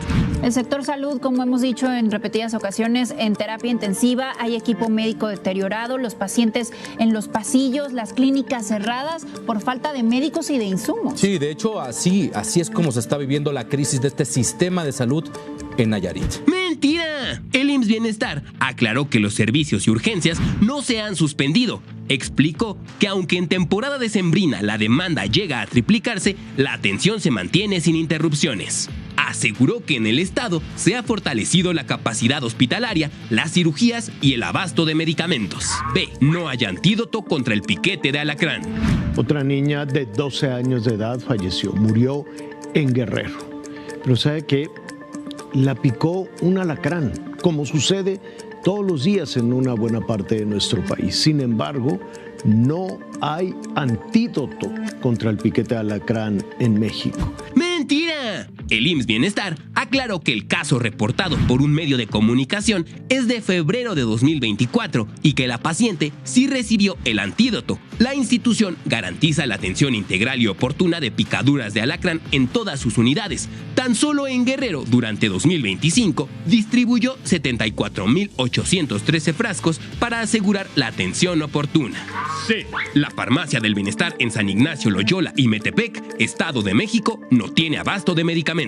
El sector salud, como hemos dicho en repetidas ocasiones, en terapia intensiva, hay equipo médico deteriorado, los pacientes en los pasillos, las clínicas cerradas por falta de médicos y de insumos. Sí, de hecho, así es como se está viviendo la crisis de este sistema de salud en Nayarit. ¡Mentira! El IMSS Bienestar aclaró que los servicios y urgencias no se han suspendido. Explicó que aunque en temporada decembrina la demanda llega a triplicarse, la atención se mantiene sin interrupciones. Aseguró que en el estado se ha fortalecido la capacidad hospitalaria, las cirugías y el abasto de medicamentos. B. No hay antídoto contra el piquete de alacrán. Otra niña de 12 años de edad falleció, murió en Guerrero. Pero ¿sabe qué? La picó un alacrán, como sucede todos los días en una buena parte de nuestro país. Sin embargo, no hay antídoto contra el piquete de alacrán en México. ¡Mentira! El IMSS Bienestar aclaró que el caso reportado por un medio de comunicación es de febrero de 2024 y que la paciente sí recibió el antídoto. La institución garantiza la atención integral y oportuna de picaduras de alacrán en todas sus unidades. Tan solo en Guerrero, durante 2025, distribuyó 74,813 frascos para asegurar la atención oportuna. C. La farmacia del bienestar en San Ignacio, Loyola y Metepec, Estado de México, no tiene abasto de medicamentos.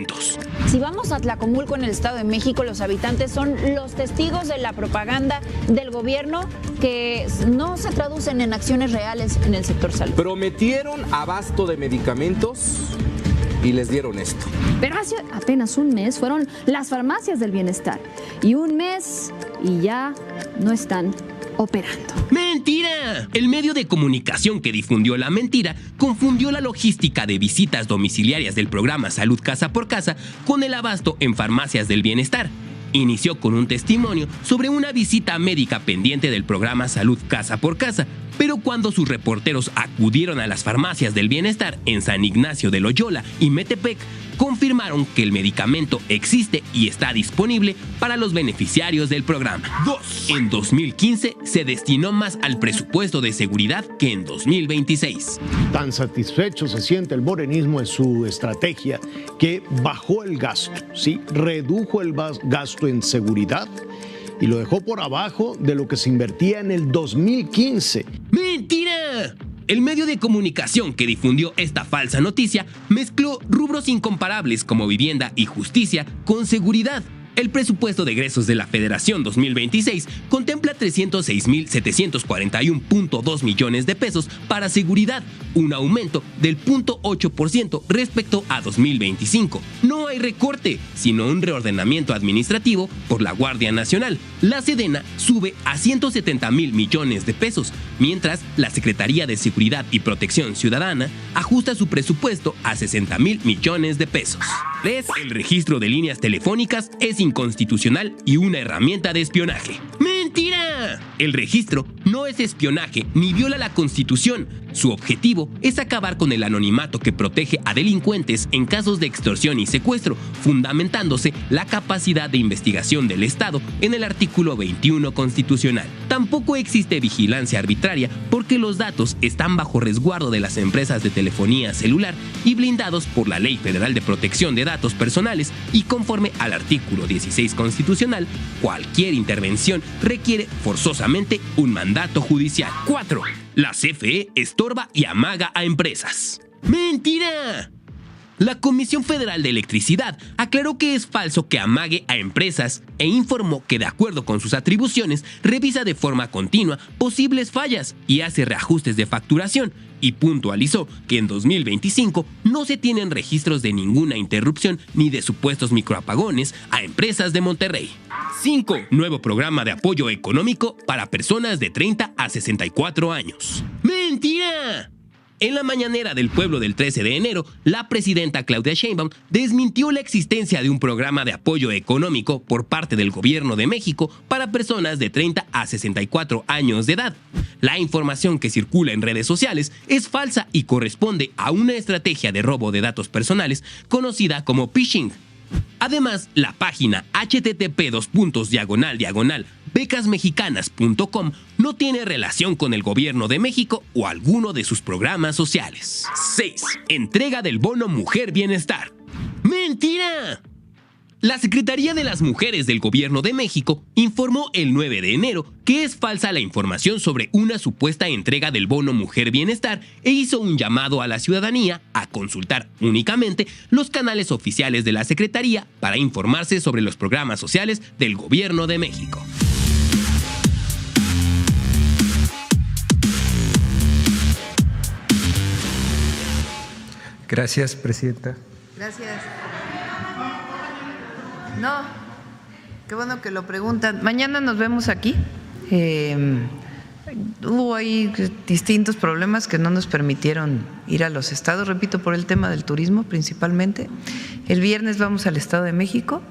Si vamos a Tlacomulco, en el Estado de México, los habitantes son los testigos de la propaganda del gobierno que no se traducen en acciones reales en el sector salud. Prometieron abasto de medicamentos y les dieron esto. Pero hace apenas un mes fueron las farmacias del bienestar. Y un mes y ya no están operando. ¡Mentira! El medio de comunicación que difundió la mentira confundió la logística de visitas domiciliarias del programa Salud Casa por Casa con el abasto en farmacias del bienestar. inició con un testimonio sobre una visita médica pendiente del programa Salud Casa por Casa, pero cuando sus reporteros acudieron a las farmacias del bienestar en San Ignacio de Loyola y Metepec, confirmaron que el medicamento existe y está disponible para los beneficiarios del programa. 2. En 2015 se destinó más al presupuesto de seguridad que en 2026. Tan satisfecho se siente el morenismo en su estrategia que bajó el gasto, ¿sí? Redujo el gasto en seguridad y lo dejó por abajo de lo que se invertía en el 2015. ¡Mentira! El medio de comunicación que difundió esta falsa noticia mezcló rubros incomparables como vivienda y justicia con seguridad. El presupuesto de egresos de la Federación 2026 contempla 306.741.2 millones de pesos para seguridad, un aumento del 0.8% respecto a 2025. No hay recorte, sino un reordenamiento administrativo por la Guardia Nacional. La Sedena sube a 170.000 millones de pesos, mientras la Secretaría de Seguridad y Protección Ciudadana ajusta su presupuesto a 60.000 millones de pesos. El registro de líneas telefónicas es inconstitucional y una herramienta de espionaje. ¡Mentira! El registro no es espionaje ni viola la Constitución. Su objetivo es acabar con el anonimato que protege a delincuentes en casos de extorsión y secuestro, fundamentándose la capacidad de investigación del Estado en el artículo 21 constitucional. Tampoco existe vigilancia arbitraria porque los datos están bajo resguardo de las empresas de telefonía celular y blindados por la Ley Federal de Protección de Datos Personales, y conforme al artículo 16 constitucional, cualquier intervención requiere forzosamente un mandato judicial. 4. La CFE estorba y amaga a empresas. ¡Mentira! La Comisión Federal de Electricidad aclaró que es falso que amague a empresas e informó que, de acuerdo con sus atribuciones, revisa de forma continua posibles fallas y hace reajustes de facturación, y puntualizó que en 2025 no se tienen registros de ninguna interrupción ni de supuestos microapagones a empresas de Monterrey. 5. Nuevo programa de apoyo económico para personas de 30 a 64 años. ¡Mentira! En la mañanera del pueblo del 13 de enero, la presidenta Claudia Sheinbaum desmintió la existencia de un programa de apoyo económico por parte del Gobierno de México para personas de 30 a 64 años de edad. La información que circula en redes sociales es falsa y corresponde a una estrategia de robo de datos personales conocida como phishing. Además, la página http://becasmexicanas.com no tiene relación con el Gobierno de México o alguno de sus programas sociales. 6. Entrega del bono Mujer Bienestar. ¡Mentira! La Secretaría de las Mujeres del Gobierno de México informó el 9 de enero que es falsa la información sobre una supuesta entrega del bono Mujer Bienestar e hizo un llamado a la ciudadanía a consultar únicamente los canales oficiales de la Secretaría para informarse sobre los programas sociales del Gobierno de México. Gracias, presidenta. Gracias. No, qué bueno que lo preguntan. Mañana nos vemos aquí. Hubo ahí distintos problemas que no nos permitieron ir a los estados, repito, por el tema del turismo principalmente. El viernes vamos al Estado de México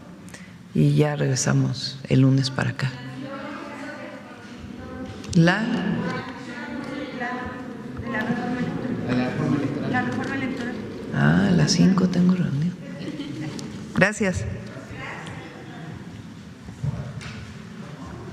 y ya regresamos el lunes para acá. La reforma electoral. A las 5 tengo reunión. Gracias.